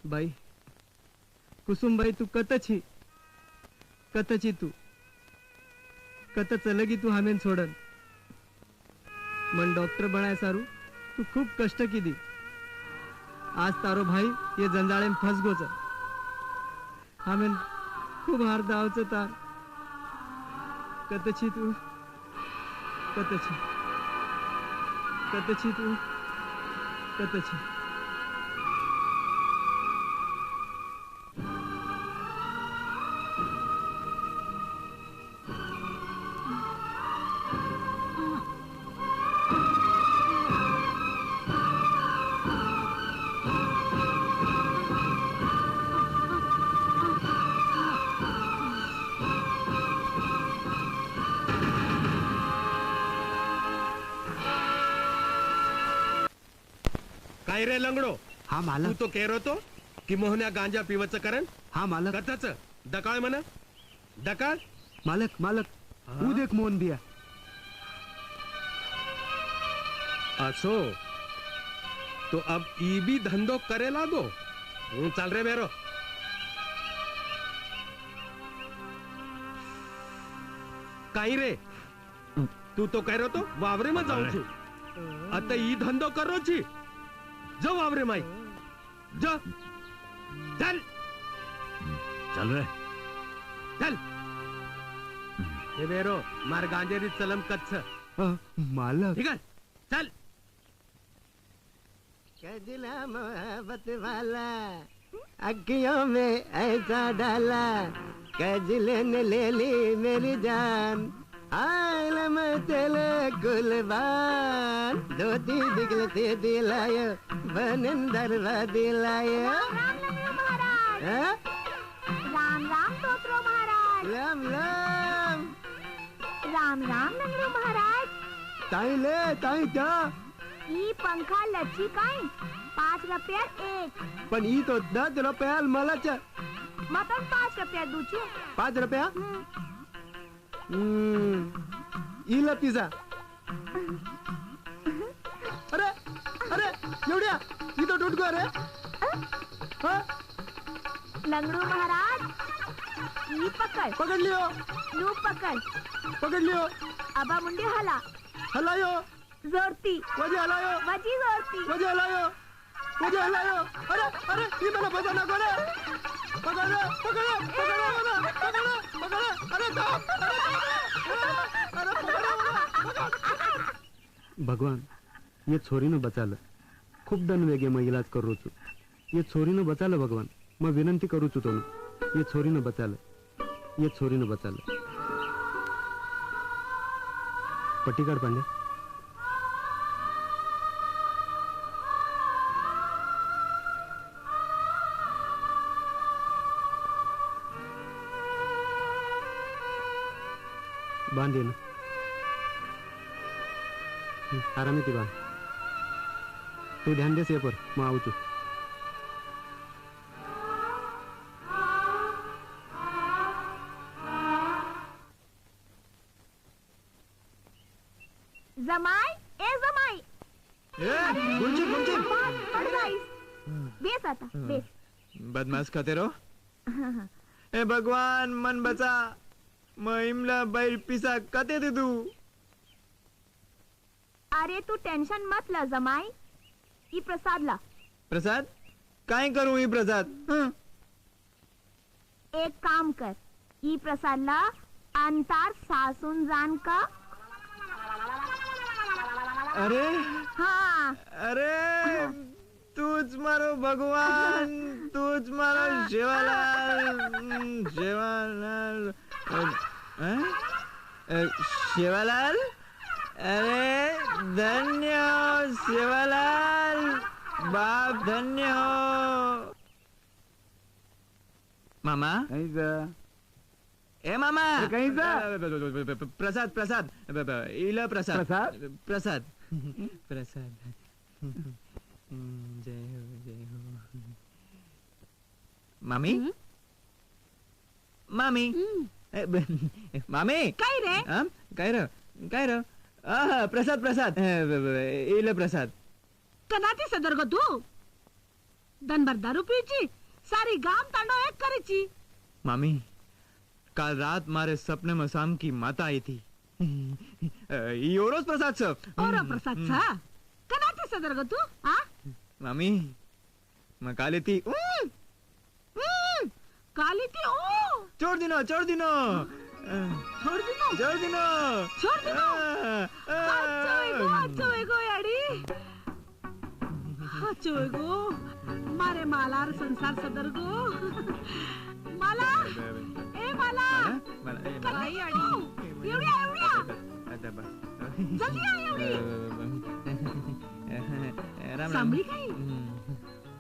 बाई कुसुमबाई तू कतची तू कत चलगी तू हामेन सोडन मन डॉक्टर बनाय सारू तू खूब कष्ट की दी आज तारो भाई ये जंजाळे में फंस गोच हामेन खूब हार दावच तार कतची तू कतची तू कतची काय रे लंगडो? हा तू मालक. तो कह तो की मोहन्या गांजा पिवचं करण हा मालक. कथच दकाळ म्हणा दकाळ मालक मालक उदेक मोहन दिया. असो तो अब ई भी धंधो करे लागो. चल रे बेरो. काही रे तू तो कह तो वावरे में जाऊ छू आता ई धंधो करो छी जो वावरे माई जो चल चल रे चल हे बेरो मार गांजेरी चलम कच्छ मालक ठीक है चल दिला मोहब्बत वाला अखियों में ऐसा डाला कजले ने ले ली मेरी जान आलम तेले कुलबान धोती बिगलते दिलायो बनिंदरवा दिलायो. राम राम तोत्रो महाराज. राम राम राम राम नंगरो महाराज. ताई ले ताई क्या ई पंखा लच्छी काई 5 रुपया एक. पण ई तो 10 रुपया मला च मतन 5 रुपया दूचू. 5 रुपया इला पिझ्झा. अरे अरे एवढ्या इथं टुटको रे. लंगड़ू महाराज ई पकड़ लियो. लू पकड़ लियो. अबा मुंडी हलायो जोरती वजी हलायो वजी हलायो. अरे अरे ये मला पता ना कोणे. पकड़ अरे भगवान ये छोरीनं बचालं. खूप दन वेगे मग इलाज करू छु. ये छोरीनं बचालं भगवान. मग विनंती करू छु तो ये छोरीनं बचालं. पट्टी काढ पांडे. बांध ना आराम ती बांध. तू ध्यान देस ये पर मैं आऊ. जमाई ए जमाई गुंची पड़ जाइस. बेस आता बेस. बदमाश खाते रहो. ए भगवान मन बचा. महिमला बैल पिसा कते दे तू. अरे तू टेंशन मत ला जमाई. ई प्रसाद ला. प्रसाद काय करू ही प्रसाद. एक काम कर ई प्रसाद ला अंतार सासून जान का. अरे हाँ अरे तूच मारो भगवान. तूच मारो शिवालाल. शिवालाल. अरे धन्य हो शिवालाल. बाप धन्य हो. मामा ए मामा प्रसाद प्रसाद इला प्रसाद प्रसाद जय हो. मामी मामी मामी काय रे काय रे काय र प्रसाद प्रसाद इल प्रसाद कदाती सदर ग तू दनभर दारू पियची सारी गाम तांडव एक करीची. मामी काल रात मारे सपने में शाम की माता आई थी. योरोस प्रसाद सर और प्रसाद सा कदाती सदर ग तू हा मामी मैं काली थी काली थी ओ छोड़ दिनो छोड़ दिनो अच्छा वेगो याडी अच्छा वेगो मारे मालार संसार सदर गो माला ए माला काय याडी एवढ्या जल्दी आ एवढी सांभळी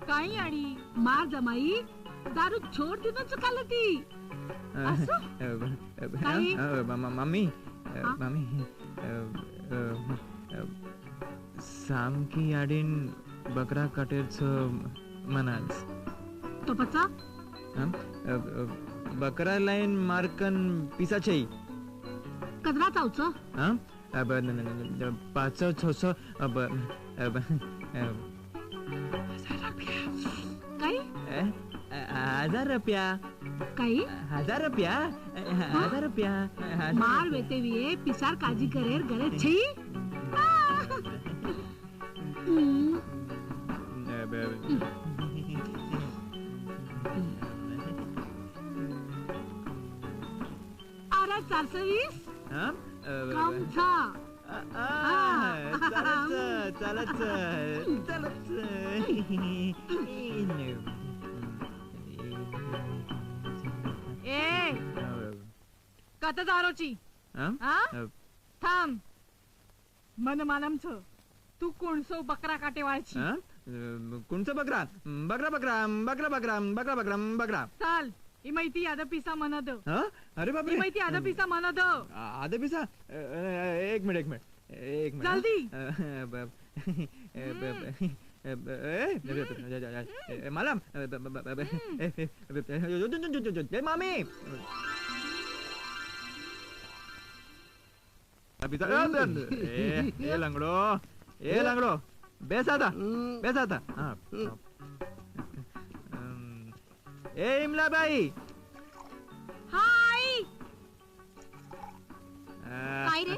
काय याडी मार जमाई दारू छोड़ दिनो चुकाल ती मम्मी मम्मी साम की याडीन बकरा काटेरच मनास तो पचा बकरा लाईन मार्कन पिसाचे कदरा चावच पाच छो काय 1000 रुपया काही 1000 रुपया 1000 रुपया मार वेते विये पिसार काजी करेर गरे छी अरे 420 कम था चालत ए कत दारोची थांब मन मालमच तू कोणसो बकरा काटेवाळची कोणचं बकरा बकरा बकरा बकरा बकरा बकरा बकरा बकरा चाल ही माहिती आधा पिसा म्हणत अरे बापरे ही माहिती आधा पिसा म्हणत आधा पिसा एक मिनिट जल्दी मला मामी ए लंगडो बेस आता ए इमला बाई हाय काय रे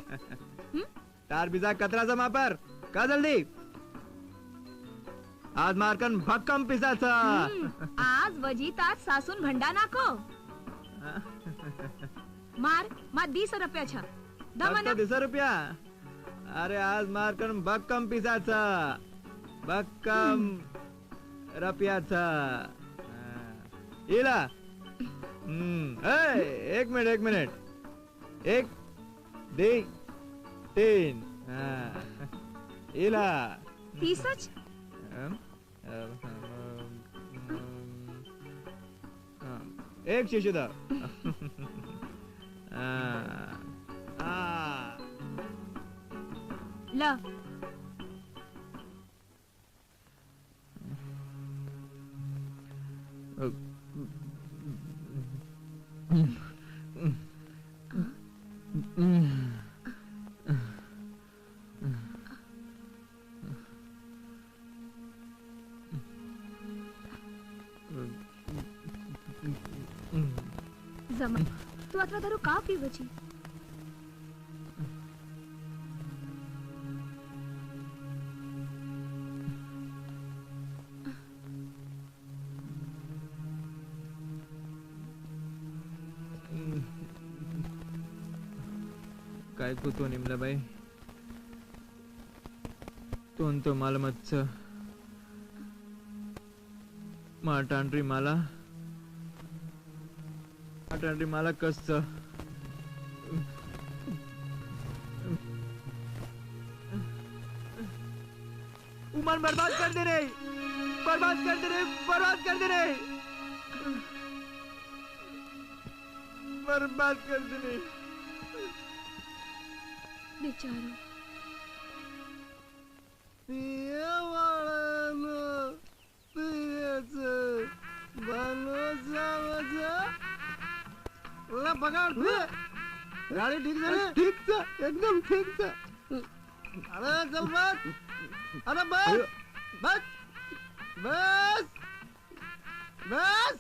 तार बिजा कतरा जमा पर का जल्दी आज मारकन भक्कम पिसाचा आज वजीतात सासून भंडा नाको मार 20 रुपयाच्या फक्त 20 रुपया अरे आज मारकन भक्कम पिसाचा भक्कम रुपयाचा इला एक मिनिट 1 2 3 इला 30च एक शिशु दा ल जमा तू आता दारू का पिवची काय कुतो निमला बाई तो मालमच माटांड्री माला कस उमर बर्बाद कर दे रे बर्बाद कर दे रे बर्बाद कर दे रे बर्बाद कर दे रे बेचारो गाडी ठीक झाली ठीक एकदम ठीक अरे चल बस अरे बस बस बस बस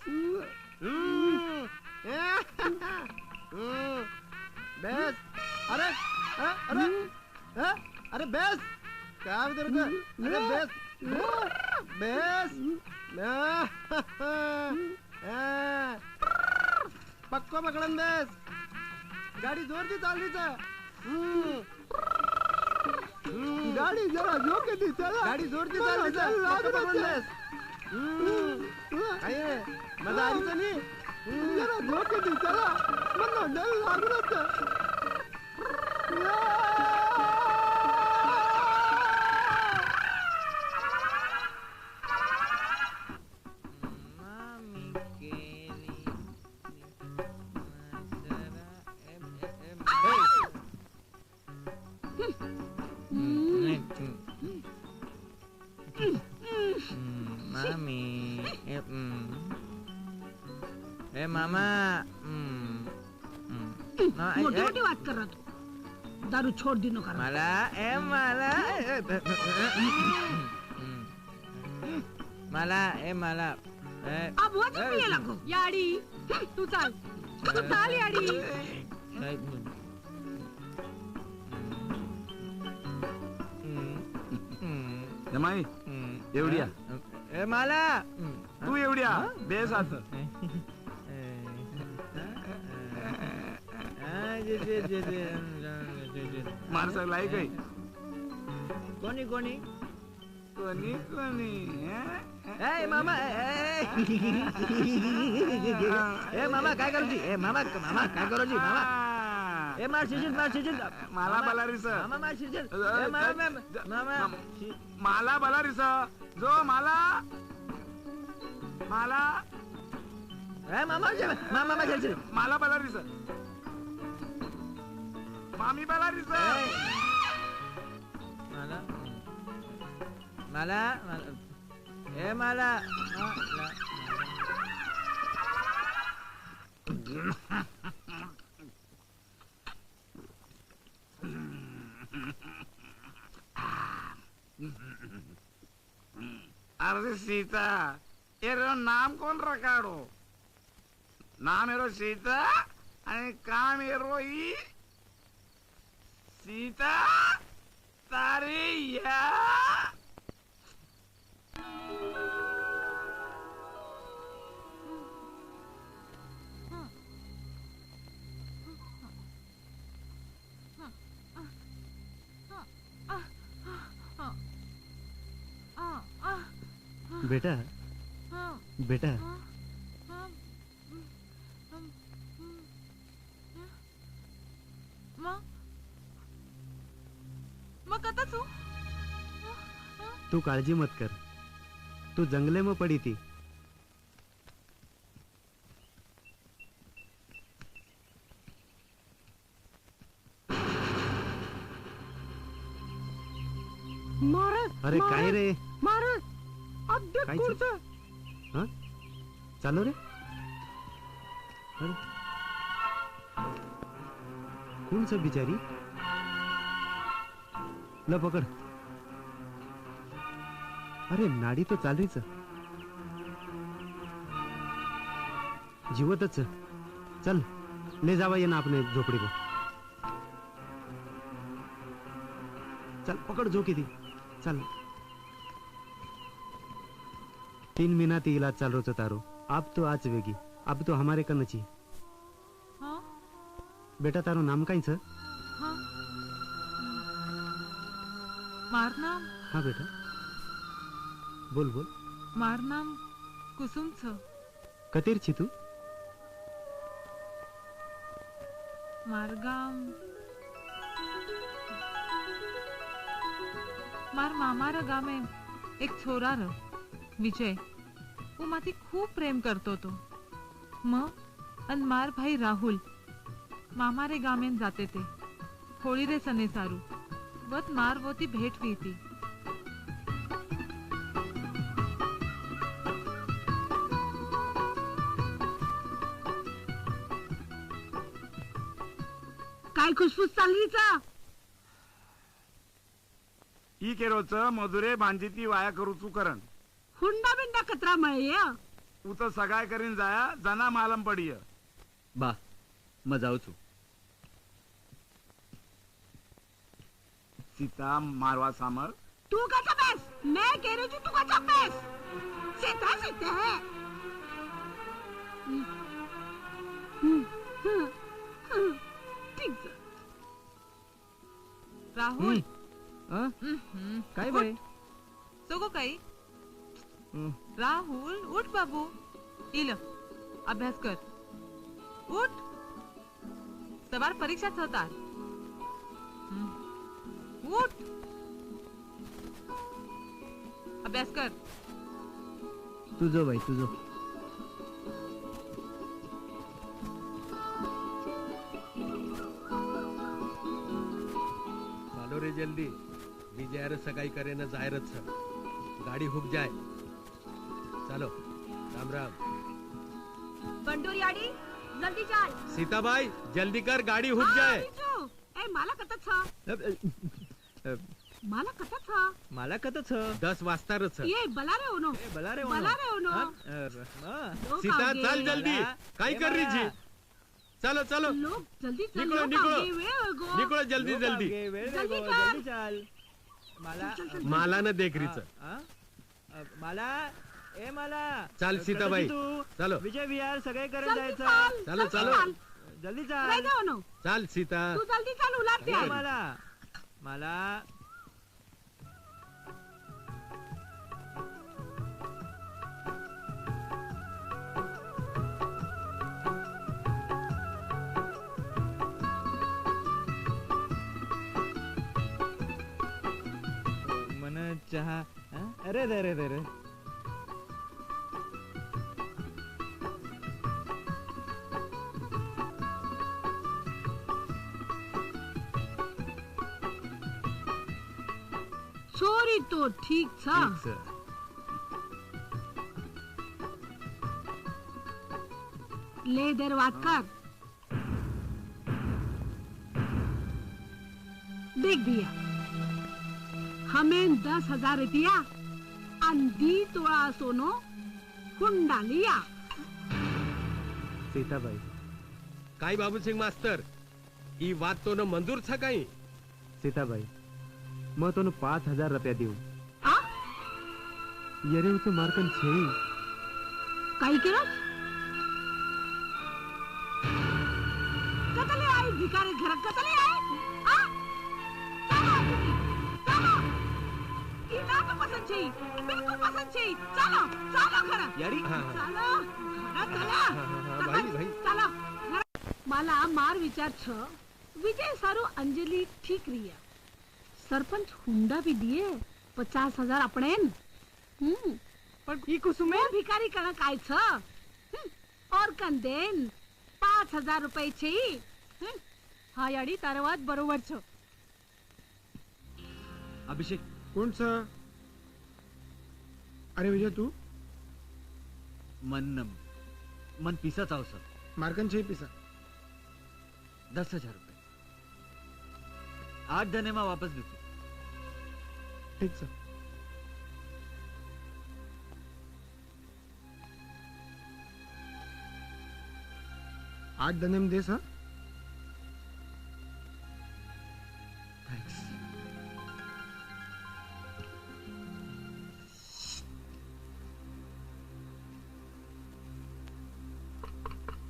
बेस अरे अरे अरे बेस क्या तेरे को अरे बेस पक्को पकडन बेस गाडी जोरची चाललीच गाडी जरा जोरची चला गाडी जोरची चाललीच काय मजा आलीच नाही जरा जोरची चला मला डर लागलाच मामा मोठी मोठी बात कर रहा तू दारू छोड़ दी नौकर माला माला माला अब वजन पिए लगो याडी तू चाल याडी जमाई एवढ्या माला तू एवढ्या बेस आता माणसाला लाई काही कोणी कोणी कोणी कोणी ए मामा ए मामा काय करूची ए मामा काय करूची मामा ए मार शिजित मला बलारी सर मामा मार शिजित ए मामा मला बलारी सर जो मला ए मामा मला बलारी सर मामी बलारी सर मला ए मला अरे सीता एरो नाम कौन रखाड़ो नाम एरो सीता आणि काम एरो ही सीता तारे या बेटा बेटा मग आता तू काळजी मत कर तू जंगले में पड़ी थी अरे काय रे काय हाँ चालो रे अरे कौन सा बिचारी ल पकड़ अरे नाडी तो चाल रहीच जीवतच चल ले जावा ये ना अपने झोपड़ी को चल पकड़ झोंकी दी चल 3 महीना ती इलाज चाल रहा तारो अब तो आज वेगी अब तो हमारे कन्नची हाँ? बेटा तारो नाम काई छ हाँ? मार नाम हाँ बेटा बोल बोल मार नाम कुसुम छ कतेर छी तू मारगाम मार मामारा गामे एक छोरा र विजय वो माथी खूप प्रेम करतो तो मग अन मार भाई राहुल मामारे गामेन जाते ते होळी रे सने सारू वत मार वोती भेट हुई थी काय खुसफुस चाललीचा ई केरोच मधुरे भांजीती वाया करूचू करण हुंडा बिंडा कचरा मळे उत सगाय करीन जाया जना मालम पडिय बा मग जाऊचू सीता मारवा सामर तू का चपेस मैं कह रही हूँ तू का चपेस सीता सीता है ठीक राहुल काय बाई सगो काही राहुल उठ बाबू इल अभ्यास कर उठ सवार परीक्षाच होतात उठ अभ्यास कर तुझो बाई तुझो ચાલો રે જલ્દી બીજા યાર સગાઈ કરે ને જાહેર જ છે ગાડી હુક જાય ચાલો રામ રામ बंडोरियाडी जल्दी चाल सीताबाई जल्दी कर गाड़ी हुक जाए ए मला कतच मला कतच मला कतच 10 वाजता रच ये बलारे होनो बलारे होनो सीता चल जल्दी काय कर रही जी चलो चलो लोग जल्दी निकलो निकलो निकलो जल्दी जल्दी जल्दी चाल मला माला न देख रही मला ए मला चाल सीताबाई चलो विजय विहार सगळे करे जायचं चलो चलो जल्दी चाल चाल सीता तू जल्दी चाल उलाट मला मला मन चहा अरे अरे अरे छोरी तो ठीक था ले दरवाज कर देख भैया हमें 10,000 रुपया अंधी तोड़ा सोनो हुंडा लिया सीताबाई काय बाबू सिंह मास्तर ई बात तो न मंजूर था काही सीताबाई मैं तो 5,000 रुपया दू आ यरे तो मार्कन छे काही केलं कतले आई भिकारी घर कतले आई आ चलो इना तो पसंद छे बिल्कुल पसंद छे चलो चलो घर यारी चलो घर चला भाई भाई चलो मला मार विचार छ विजय सारो अंजलि ठीक रिया सरपंच हुंडा भी दिए 50,000 अपने पण ही कुसुमे भिकारी कण काय छ और कंदेन 5,000 रुपये छे हा याडी तारवात बरोबर छ अभिषेक कोण सा अरे विजय तू मन पिसा चावस मार्कन छे पिसा 10,000 रुपये 8 धने में वापस देतो ठीक सर 8 धने में दे सर थँक्स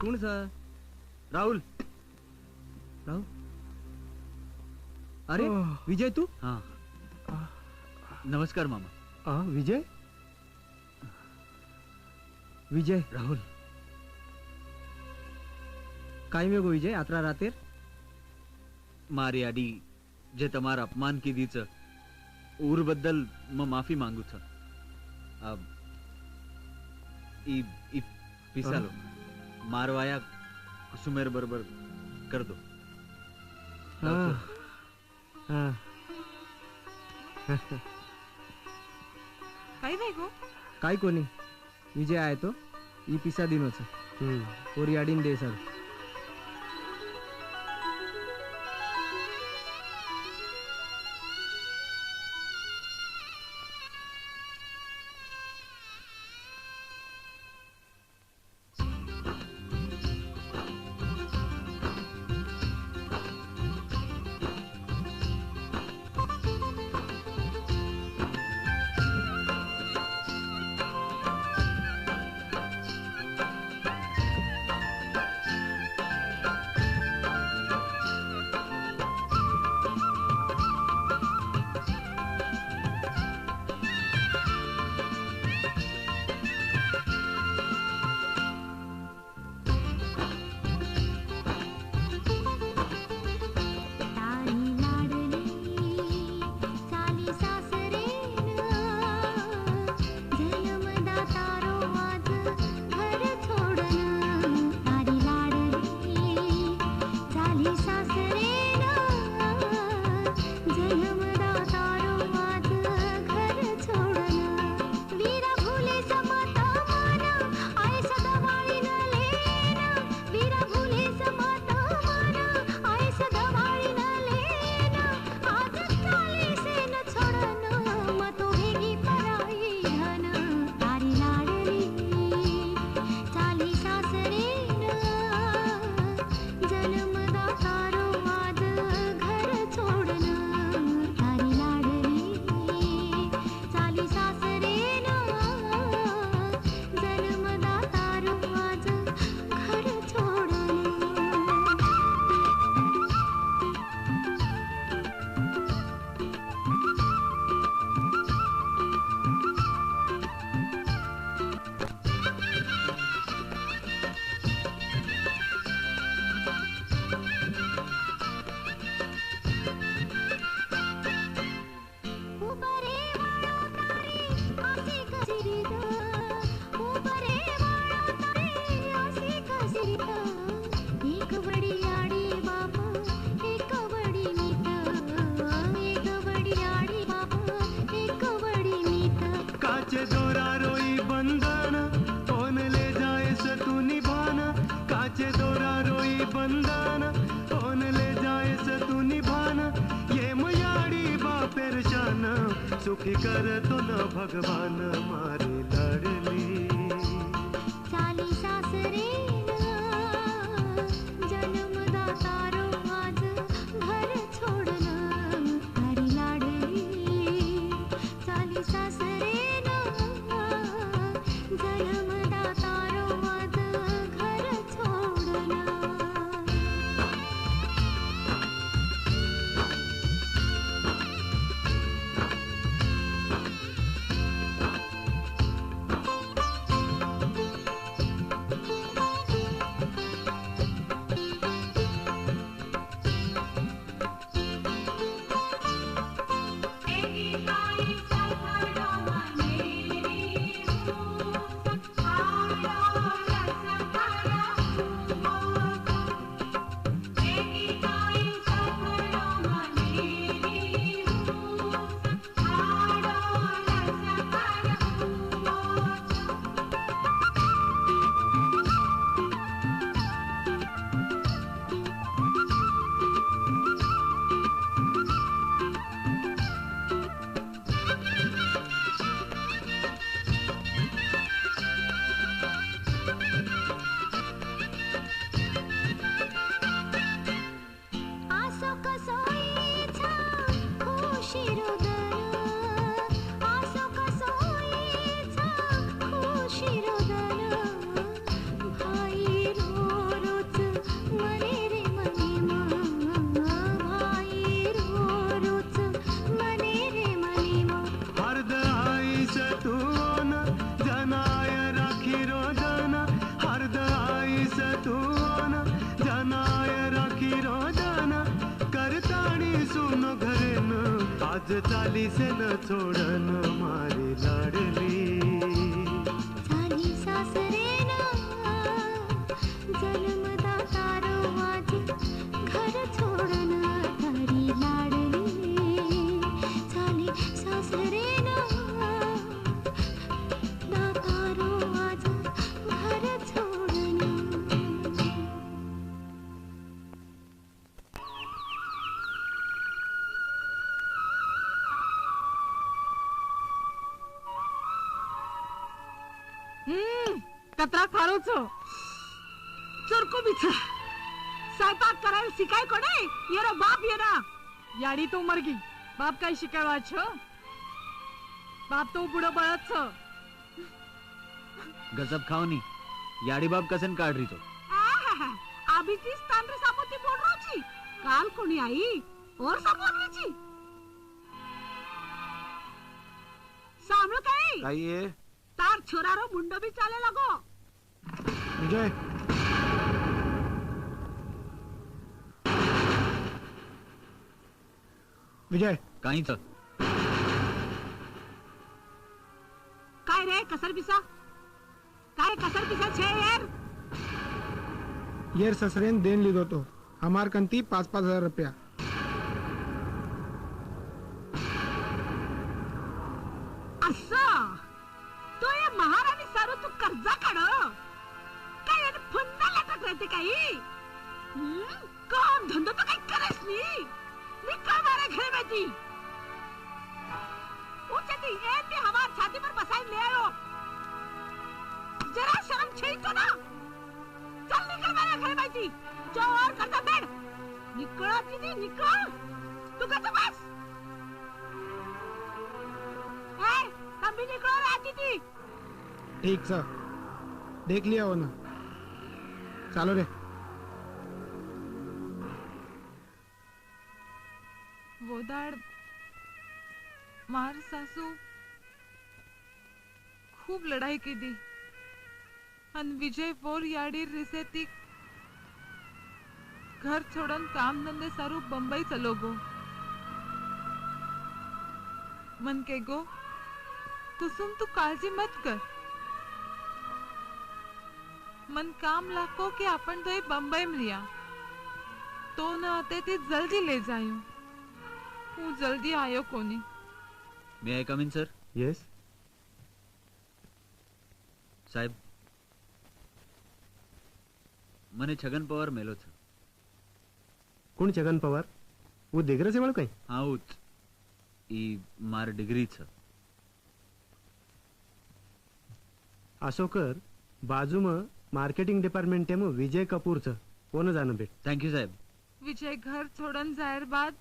कोण सर राहुल राहुल अरे विजय तू हाँ नमस्कार मामा विजय विजय राहुल काय मेगो विजय आतरा रातेर मारी आडी जे तमार अपमान कीधीच ऊर बद्दल म माफी मांगू छ अब ई पिसालो मारवाया कुसुमेर बरोबर कर दो काही नाही गो काय कोणी विजय आहे तो ई पिसा दिनोच और याडीन दे सर सुखी कर तो न भगवान मारे लाडली चाली सासरे जन्मदाता रो आज घर छोडलं हरी लाडली चाली सासरे जन्मदाता रो आज घर छोडलं आज चाली से न छोड़न मारी लाडली चाली सासरे जन्मदाता रो आज घर छोडलं हरी लाडली चाली सासरे दाता रो आज घर छोडलं कतरा खारोच चरको बिचा स्वयंपाक करायला शिकाय कोणे येरो बाप येरा याडी तो मरगी बाप काय शिकायवा छ बाप तो बुडो बळत छ गजब खाओनी याडी बाप कसन काढ रही तो अभी तीस तांड्रे सामोती बोल रोची काल कोणी आई और सामोती सामनो काय काय ये तार छोरारो मुंडो भी चाले लगो विजय विजय काही तर काय रे कसर पिसा काय कसर पिसा छे यार येर ससरेन देन लीधो तो हमार कंती 5,000 रुपया असं तो ये महाराणी सारू तू कर्जा काढ काय याने फुंदा लटक राहते काही काम धंदा तर काही करेस मी का मारे घर बैठी उचती ये ते हमार छाती पर बसाई ले आयो जरा शर्म छई तो ना चल निकल मेरे घर बैठी जो और करता बैठ निकल दीदी निकल तू कैसे बस कभी निकलो आती थी ठीक सर देख लिया हो ना चालो रे वो दाड मार सासू खूब लड़ाई की दी अन विजय वोर याडी रिसे ती घर छोड़न काम धंधे सारू बंबई चलो गो मन के गो तुसुम तू काळजी मत कर मन काम लाको के आपण तो बंबई में लिया तो न आते ती जल्दी ले जायो हूँ जल्दी आयो कोनी मे आई कम इन सर यस साहेब મને છગન પવાર મેલો છે કોણ છગન પવાર वो देगरा से वाळू काय હા ઉચ मार डिग्री छ अशोकर बाजू में मार्केटिंग डिपार्टमेंट में विजय कपूर छ कोण जान भेट थैंक यू साहब विजय घर छोड़न जायर बाद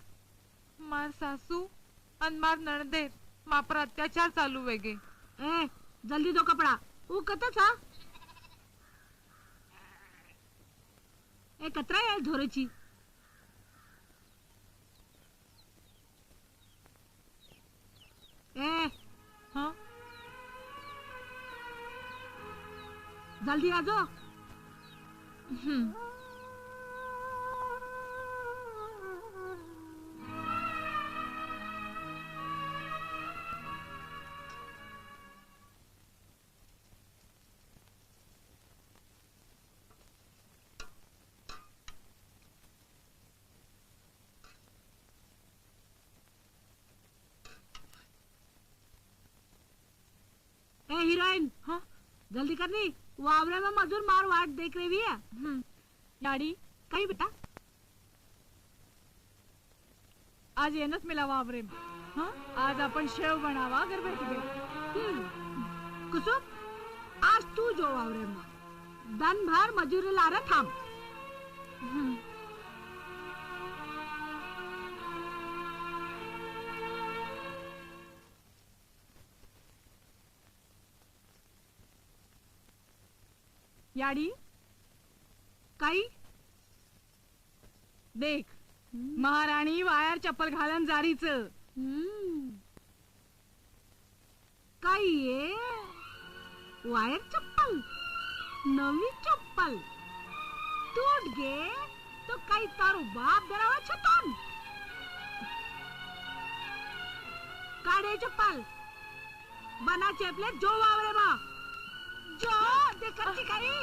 मार सासू अन मार नणदेर मां पर अत्याचार चालू वेगे। ए जल्दी दो कपड़ा वो कत था ए कतरा यार धोरेची ए हाँ जल्दी आ जाओ। हीरोइन हाँ जल्दी करनी वावरे में मजूर मार वाट देख रही है। डॅडी काही बेटा आज येणंच मिला वावरे हाँ आज आपण शेव बनावा अगर बैठ गए। कुसुम आज तू जो वावरे में दन भर मजूरी ला रहा थाम। याडी काही देख महाराणी वायर चप्पल घालन जारीच काही ये वायर चप्पल नवी चप्पल टूट गे तो काही तारो बाप धरावा छतन काढे चप्पल बना चेपले जो वावरे मा जो देखत खरी।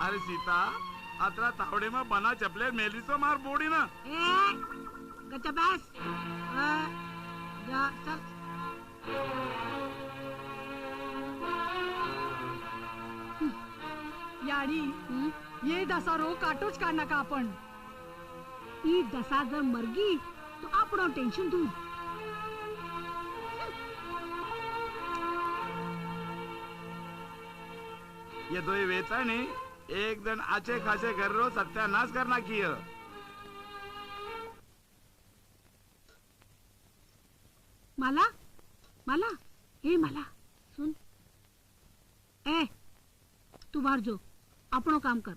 अरे सीता अतरा तावडे में बना चपले मेली तो मार बोड़ी ना ए गच्चा बैस जा चल याडी ये दसा रो काटोच काढना का आपण ई दसा जर मरगी तो आपणो टेंशन दूर। ये दो ही वेचा नहीं एक दिन अच्छे खासे घर रो सत्यानाश करना किया। माला माला हे माला सुन ए तू बाहर जो आपणो काम कर।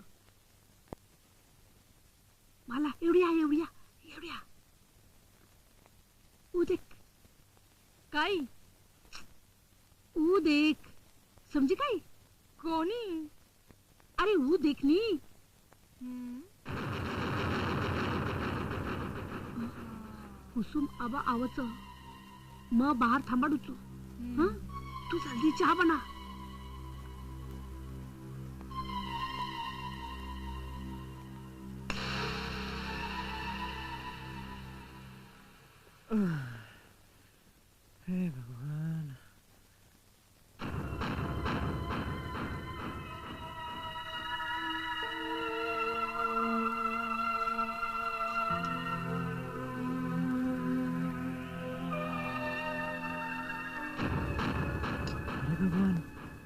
माला एवढिया एवढिया एवढिया ऊ देख काही ऊ देख समझी काही कोणी अरे वो देखनी कुसुम आबा आवच म बाहर थांबाडूचो हाँ तू जल्दी चहा बना। हे भगवान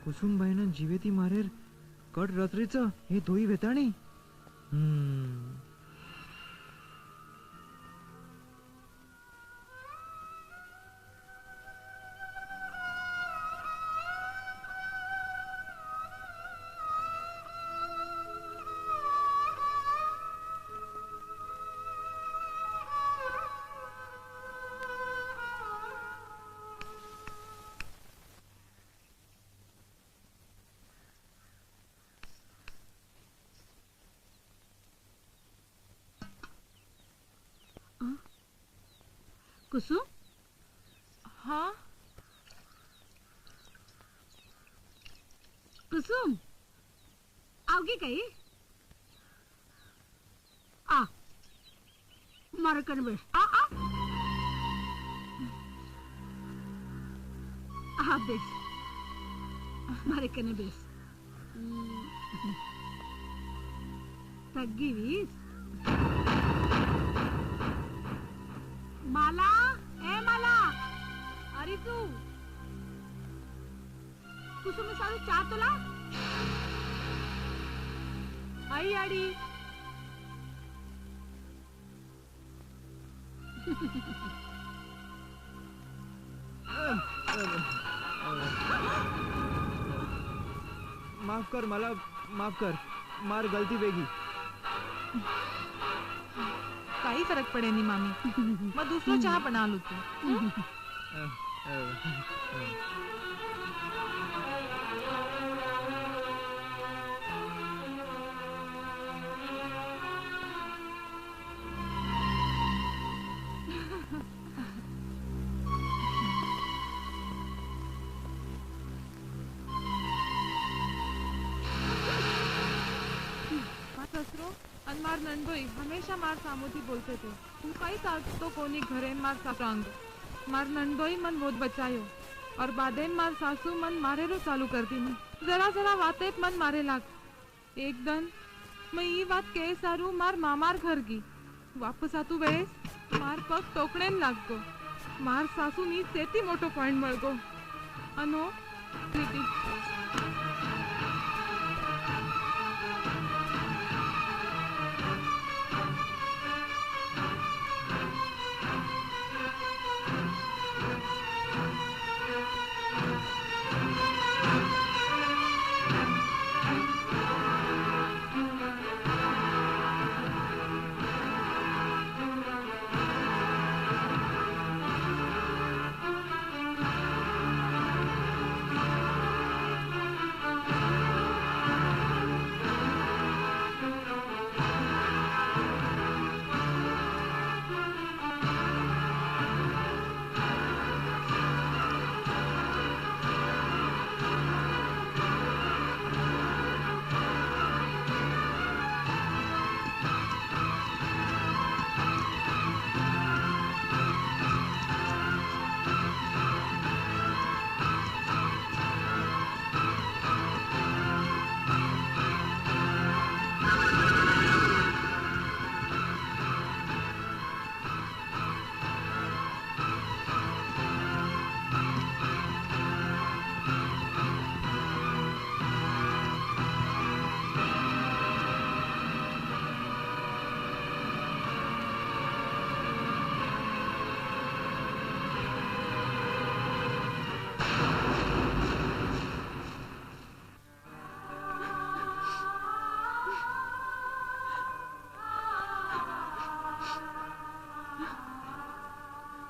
कुसुमबाईनं जीवेती मारेर कट रात्रीचं हे धोई वेताणी कुसुम हाँ कुसुम आओगी कहीं आ मारे कने बेस आ बेस मारे कने बेस तग्गी वीस माला ए माला अरे तू कुसुम सारू चहा तुला आई आडी माफ कर मला माफ कर मार गलती वेगी काही फरक पडे नाही मामी मग दुसरा चहा बना लो तू ससरो आणि मार नंदोई हमेशा मार सामोती बोलते थे तू काही तो कोनी घरे मार सासुंग मार नंदोई मन बहुत बचायो और बादेन मार सासू मन मारे रो चालू करती मन जरा जरा वातेत मन मारे लाग एक दिन मैं ये बात कह सारू मार मामार घर की वापस आतू वेळेस मार पग टोकणेन लागतो मार सासू नी सेती मोठो पॉइंट मळगो अनो प्रीती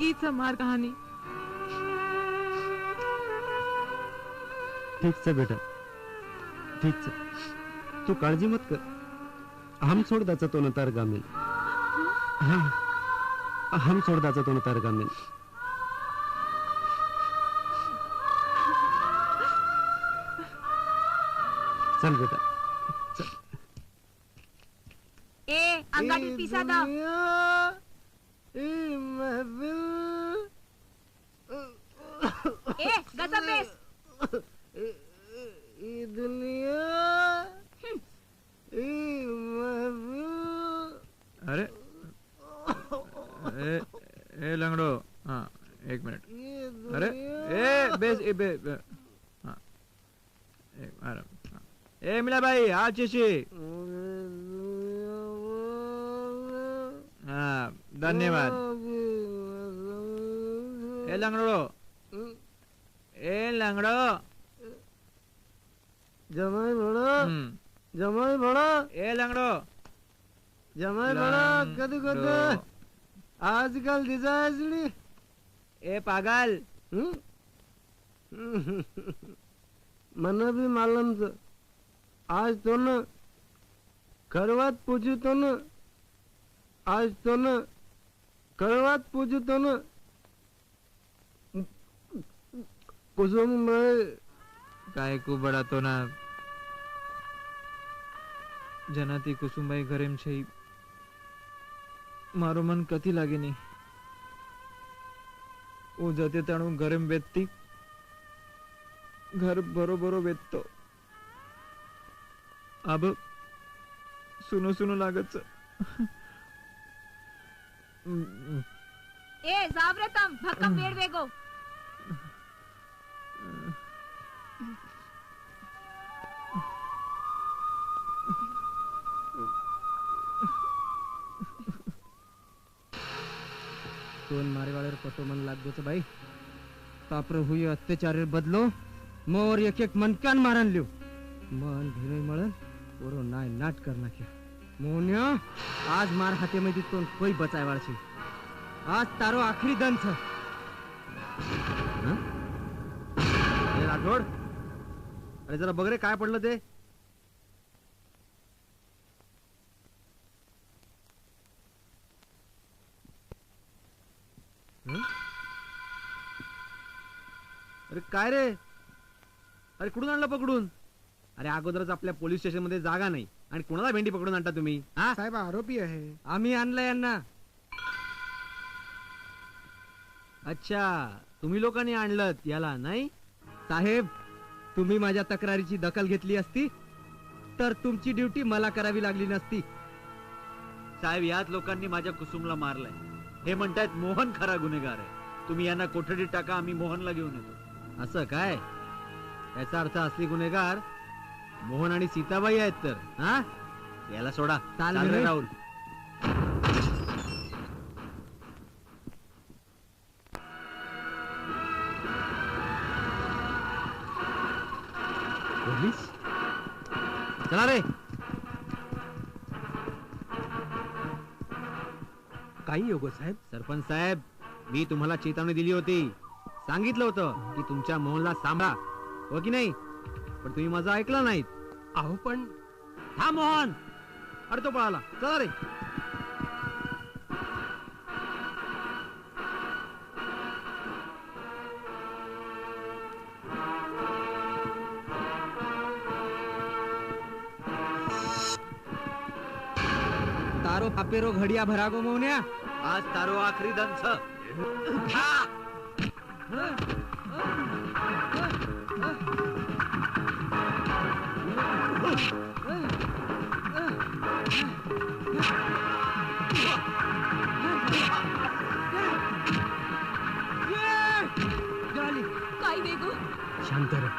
ईच मार कहानी ठीक से बेटा ठीक से तू काळजी मत कर हम सोडदाचा तो नतार गामेल हम सोडदाचा तो नतार गामेल चल बेटा चल ए अंगाटी पिसा दा ए गसा बेस अरे ए लंगडो हाँ एक मिनट अरे ए बेस हाँ एक आराम ए मिला भाई आज चेशी हाँ धन्यवाद ए लंगड़ो जमाई बड़ा ए लंगड़ो जमाई बड़ा कद कद आजकल दिसायसली ए पागल मना भी मालूम था आज तो न खरवात पूछू तो न आज तो न खरवात पूछू तो न कुसुम में काय को बड़ा तो ना जनाती कुसुमबाई घरेम છે મારો મન કતી લાગે નહીં હું જતે તાણું ઘરેમ બેતતી घर बरोबर वेचतो अब सुनो सुनो लागत ए जावरे तम भक्कम वेड वेगो दोन मारे वाले पटो मन लाग दो भाई तापर हुई अत्याचार बदलो मोर एक एक मनकान मारन लियो मन भिनय मळन ओरो नाय नाट कर नाख्या मोन्या आज मार हाथे मध्ये तो कोई बचाय वाळशी आज तारो आखरी दन छ अरे राठोड अरे जरा बघ रे काय पडलं ते अरे काय रे अरे कुठून आणलं पकडून अरे अगोदरच आपल्या पोलीस स्टेशन मध्ये जागा नाही आणि कुणाला भेंडी पकडून आणता तुम्ही हा साहेब आरोपी आहे आम्ही आणलं यांना अच्छा तुम्ही लोकांनी आणलं याला नाही साहेब तुम्ही माझ्या तक्रारीची दखल घेतली असती तर तुमची ड्युटी मला करावी लागली नसती साहेब याच लोकांनी माझ्या कुसुमला मारलंय हे म्हणतायत मोहन खरा गुन्हेगार आहे तुम्ही यांना कोठडीत टाका आम्ही मोहनला घेऊन येतो असं काय याचा अर्थ असली गुन्हेगार मोहन आणि सीताबाई आहेत तर हा याला सोडा चाल चाल रे म्हणे. राहुल पोलीस चला रे काही योगो साहेब सरपंच साहेब मी तुम्हाला चेतावणी दिली होती सांगितलं होतं की तुमच्या मोहनला सांभाळा हो की नाही पण तुम्ही माझं ऐकलं नाहीत अहो पण हा मोहन अरे तो पळाला चला रे तारो पापेरो घडिया भरागो मोन्या आज तारो आखरी दन छ काय वेगो शांत रे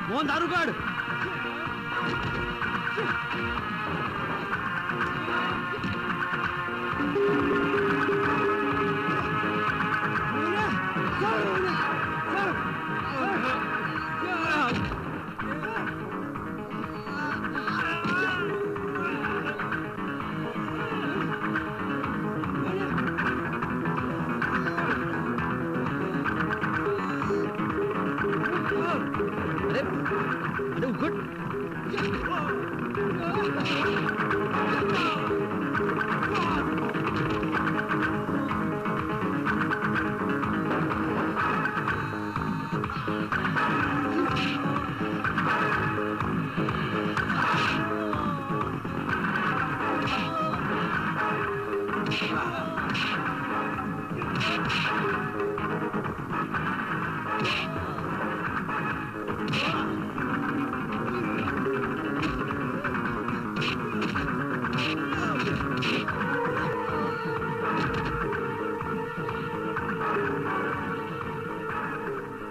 मोहन दारू काढ अरे उघड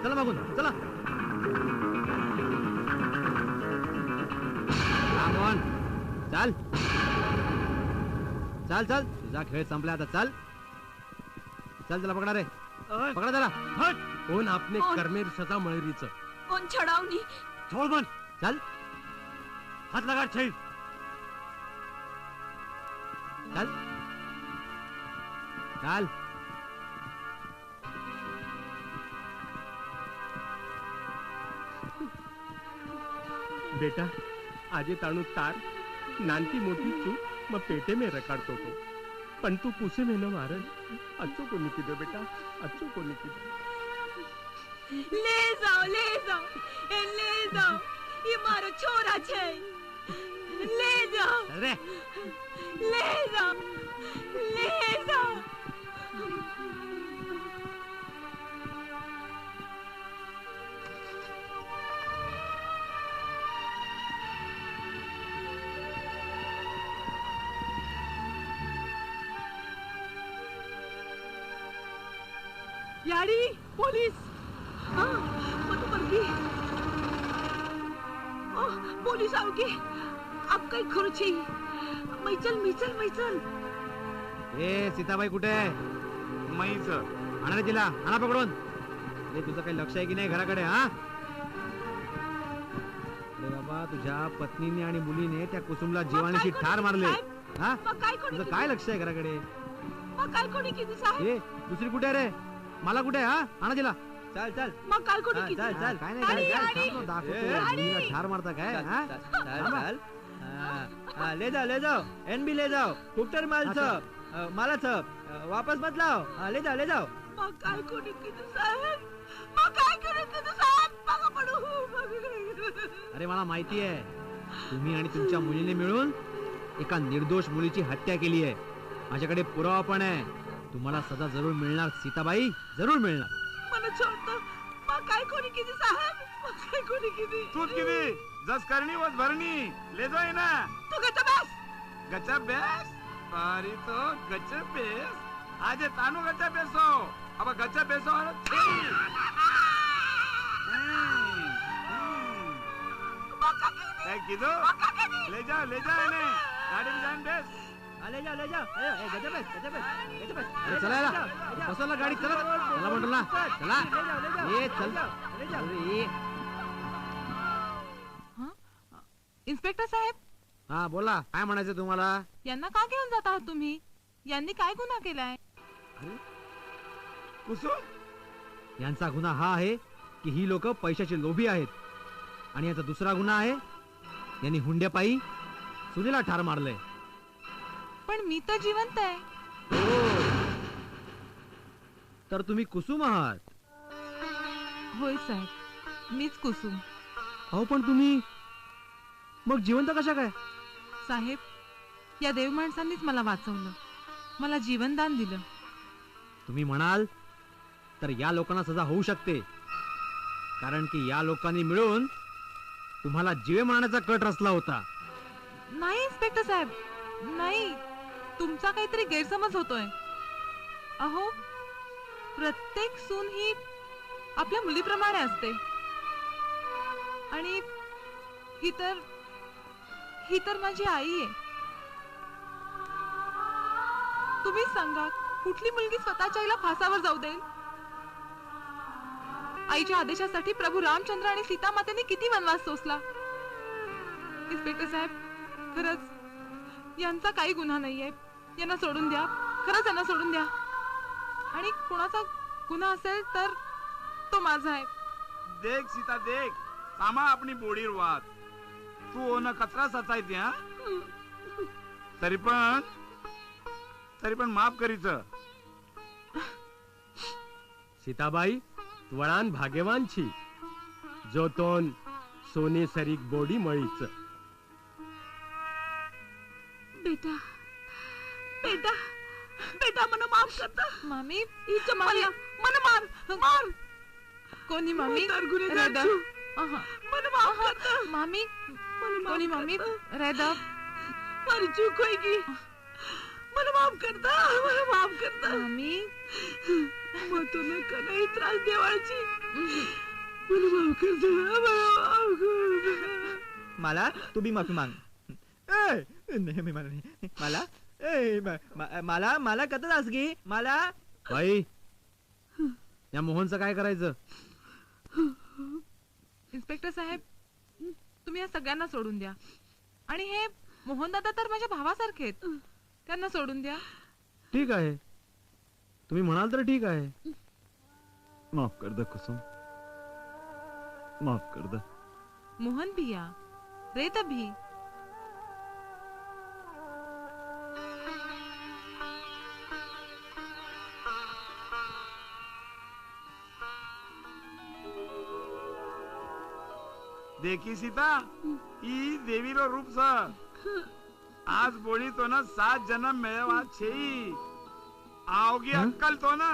चला मागून चला मोहन चाल चाल चाल तुझा खेळ संपला आता चाल चल त्याला पकडा रे पकडा त्याला कोण आपने कर्मेर सजा मळरीच कोण छडावनी छोड़ मन चल हाथ लगा छेल चल चल बेटा आजे ताणू तार नानती मोठी चूक मग पेटे में रखाड़तो तो पण तू कुसे में न मारन अच्छो कोनी कीधो बेटा अच्छो कोनी कीधो ले जाओ ए ले जाओ ये मारो छोरा छे ले जाओ अरे ले जाओ ले जाओ याड़ी पुलिस हाँ मत मरगी पुलिस आओगे अब काही खर्ची मैचल ए सीताबाई कुठे आहे? मैच आणा रे तिला, आणा पकडून. ए तुझं काही लक्ष आहे की नाही घराकडे? हा अरे बाबा, तुझ्या पत्नीने आणि मुलीने त्या कुसुमला जीवानीशी ठार मारले. हा तुझं काय लक्ष आहे घराकडे? काय कोणी किती साहेब? ए दुसरी कुठे आहे रे? मला कुठे आहे? हा आणा तिला. चल चल मग काय कोणी किती? चल चल काय नाही दाखवतो मुलीला ठार मारता काय? हा चल ले जाओ एनबी ले जाओ कुक्टर मालाच वापस मत लाओ. ले जाओ मग काय कोणी किती साहेब? मग काय कोणी किती साहेब? बघा पडू. अरे मला माहिती आहे, तुम्ही आणि तुमच्या मुलीने मिळून एका निर्दोष मुलीची हत्या केली आहे. माझ्याकडे पुरावा पण आहे. तुम्हाला सजा जरूर मिळणार सीताबाई, जरूर मिळणार. मला सोडतो. मग काय कोणी किती साहेब? मग काय कोणी किती? तूच किती जस करणी वस भरणी ले जाई ना. तू गच्चा बस. गच्चा बेस अरे तो गच्चा बेस आज तानू गच्चा बेसो अब गच्चा बेसो और काय किदो ले जा ने गाड़ी में जान बेस. ले जाओ गजब है. अरे चला याला, बसवला गाडी. चला चला म्हटलं ना, चला ये चल. अरे इन्स्पेक्टर साहेब, हा बोला, काय म्हणायचं तुम्हाला? यांना का घेऊन जात आहात तुम्ही? यांनी काय गुन्हा केलाय? कुसुम यांचा गुन्हा हा आहे की ही लोक पैशाचे लोभी आहेत. आणि याचा दुसरा गुन्हा आहे, यांनी हुंड्यापायी सुनीला ठार मारलंय. पण मी तर जिवंत आहे. तर तुम्ही कुसुम आहात? होय साहेब, मीच कुसुम. अहो पण तुम्ही मग जिवंत कशा काय? साहेब, या देव माणसांनीच मला वाचवलं, मला जीवनदान दिलं. तुम्ही म्हणाल तर या लोकांना सजा होऊ शकते, कारण की या लोकांनी मिळून तुम्हाला जीवे मारण्याचा कट रचला होता. नाही इन्स्पेक्टर साहेब, नाही. तुमचा काहीतरी गैरसमज होतोय. अहो, प्रत्येक सून ही आपल्या मुलीप्रमाणे असते. आणि ही तर माझी आई आहे. तुम्हीच सांगा, कुठली मुलगी स्वतःच्या आईला फासावर जाऊ देईल? आईच्या आदेशासाठी प्रभू रामचंद्र आणि सीता मातेने किती वनवास सोसला. इन्स्पेक्टर साहेब, खरंच यांचा काही गुन्हा नाहीये. यांना सोडून द्या, खरंच यांना सोडून द्या. आणि कोणाचा गुन्हा असेल तर तो माझा आहे. देख सीता देख, सामा अपनी बोडीर वाद तू ओन कचरा सचायते. हा तरी पण माफ करीच. सीताबाई वळान भाग्यवान छी, जोतोन सोने सरीक बोडी मळीच. बेटा बेटा बेटा मला माफ करता. मामी, मला मार. कोणी मामी? मला माफ करता. मामी, कोणी मामी? रेदा, मारी चूक होगी. मला माफ करता. मामी, मग तुला कधी त्रास देवायची. मला माफ करता. मला तुम्ही माफी माग. मला कथा असगी मला. बाई, या मोहनचं काय करायचं? इन्स्पेक्टर साहेब, तुम्ही या सगळ्यांना सोडून द्या. आणि हे मोहन दादा तर माझ्या भावासारखे आहेत, त्यांना सोडून द्या. ठीक आहे, तुम्ही म्हणाल तर ठीक आहे. माफ कर दे कुसुम, माफ कर दे. मोहन भिया रेत भी. देखी सीता, ई देवी रो रूप सा आज बोली तो ना 7 जन्म मेवा छेई आओगी अक्कल तो ना.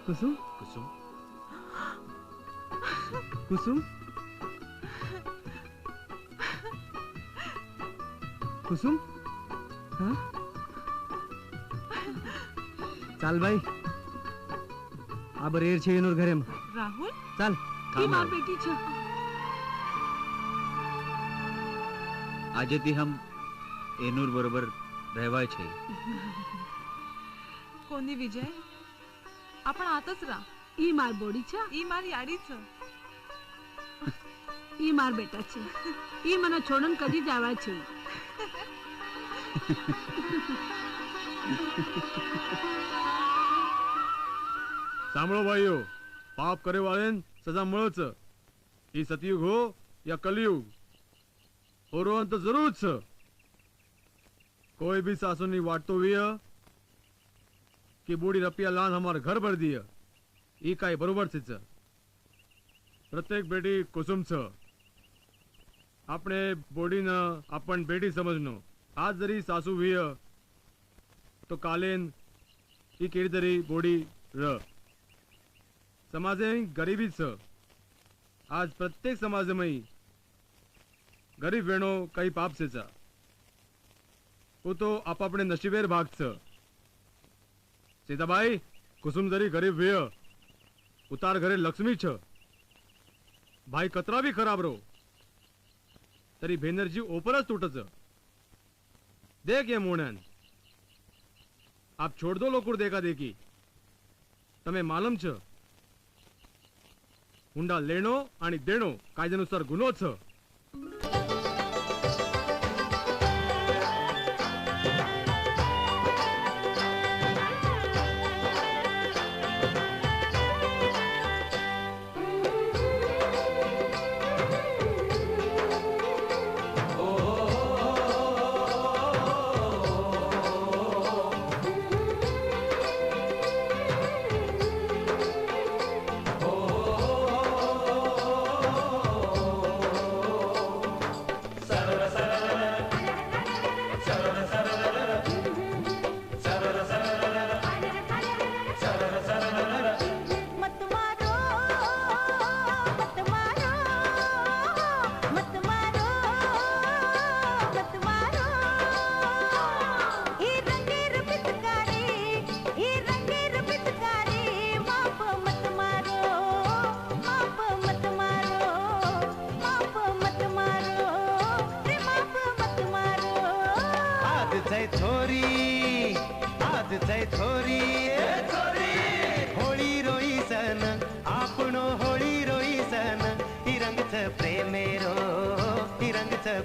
कुसुम कुसुम कुसुम कुसुम. चाल बाई, अब रेर छे एनुर घरे में राहुल चल की मार बेटी छ आजेથી हम एनूर बरोबर રહેવાય છે. कोणी विजय आपण आताच राहा. ई मार बोडी छ ई मार याडीच ई मार बेटा छ ई મને છોડન કદી જાવા છે. સાંભળો ભાઈઓ, પાપ કરે વાળે સજા મળે છે. એ સતયુગ હો या कलयुग होरो अंत जरूर छ. कोई भी सासुनी वाटतो विय कि बूढ़ी रपिया लान हमारे घर भर दिय ई काय बरोबर छ. प्रत्येक बेटी कुसुम छ. આપણે બોડીને આપણ બેટી સમજનો. આજ જરી સાસુ વિય તો કાલેન ઈ કેડી જરી બોડી र. समाजे गरीबी छ. आज प्रत्येक समाजमय गरीब वेणो काही पाप से चा. वो तो आपापणे नशिबेर भाग छ. सीताबाई कुसुम जरी गरीब वेय उतार घरे लक्ष्मी छ. भाई कतरा भी खराब रो तरी भेनरजी ओपरच तुटच. देख ये मोहन, आप छोड़ दो लोकुर देखा देखी. तमे मालूम छ हुंडा लेणो आणि देणो कायद्यानुसार गुन्हो छ.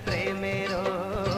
प्रेमेरो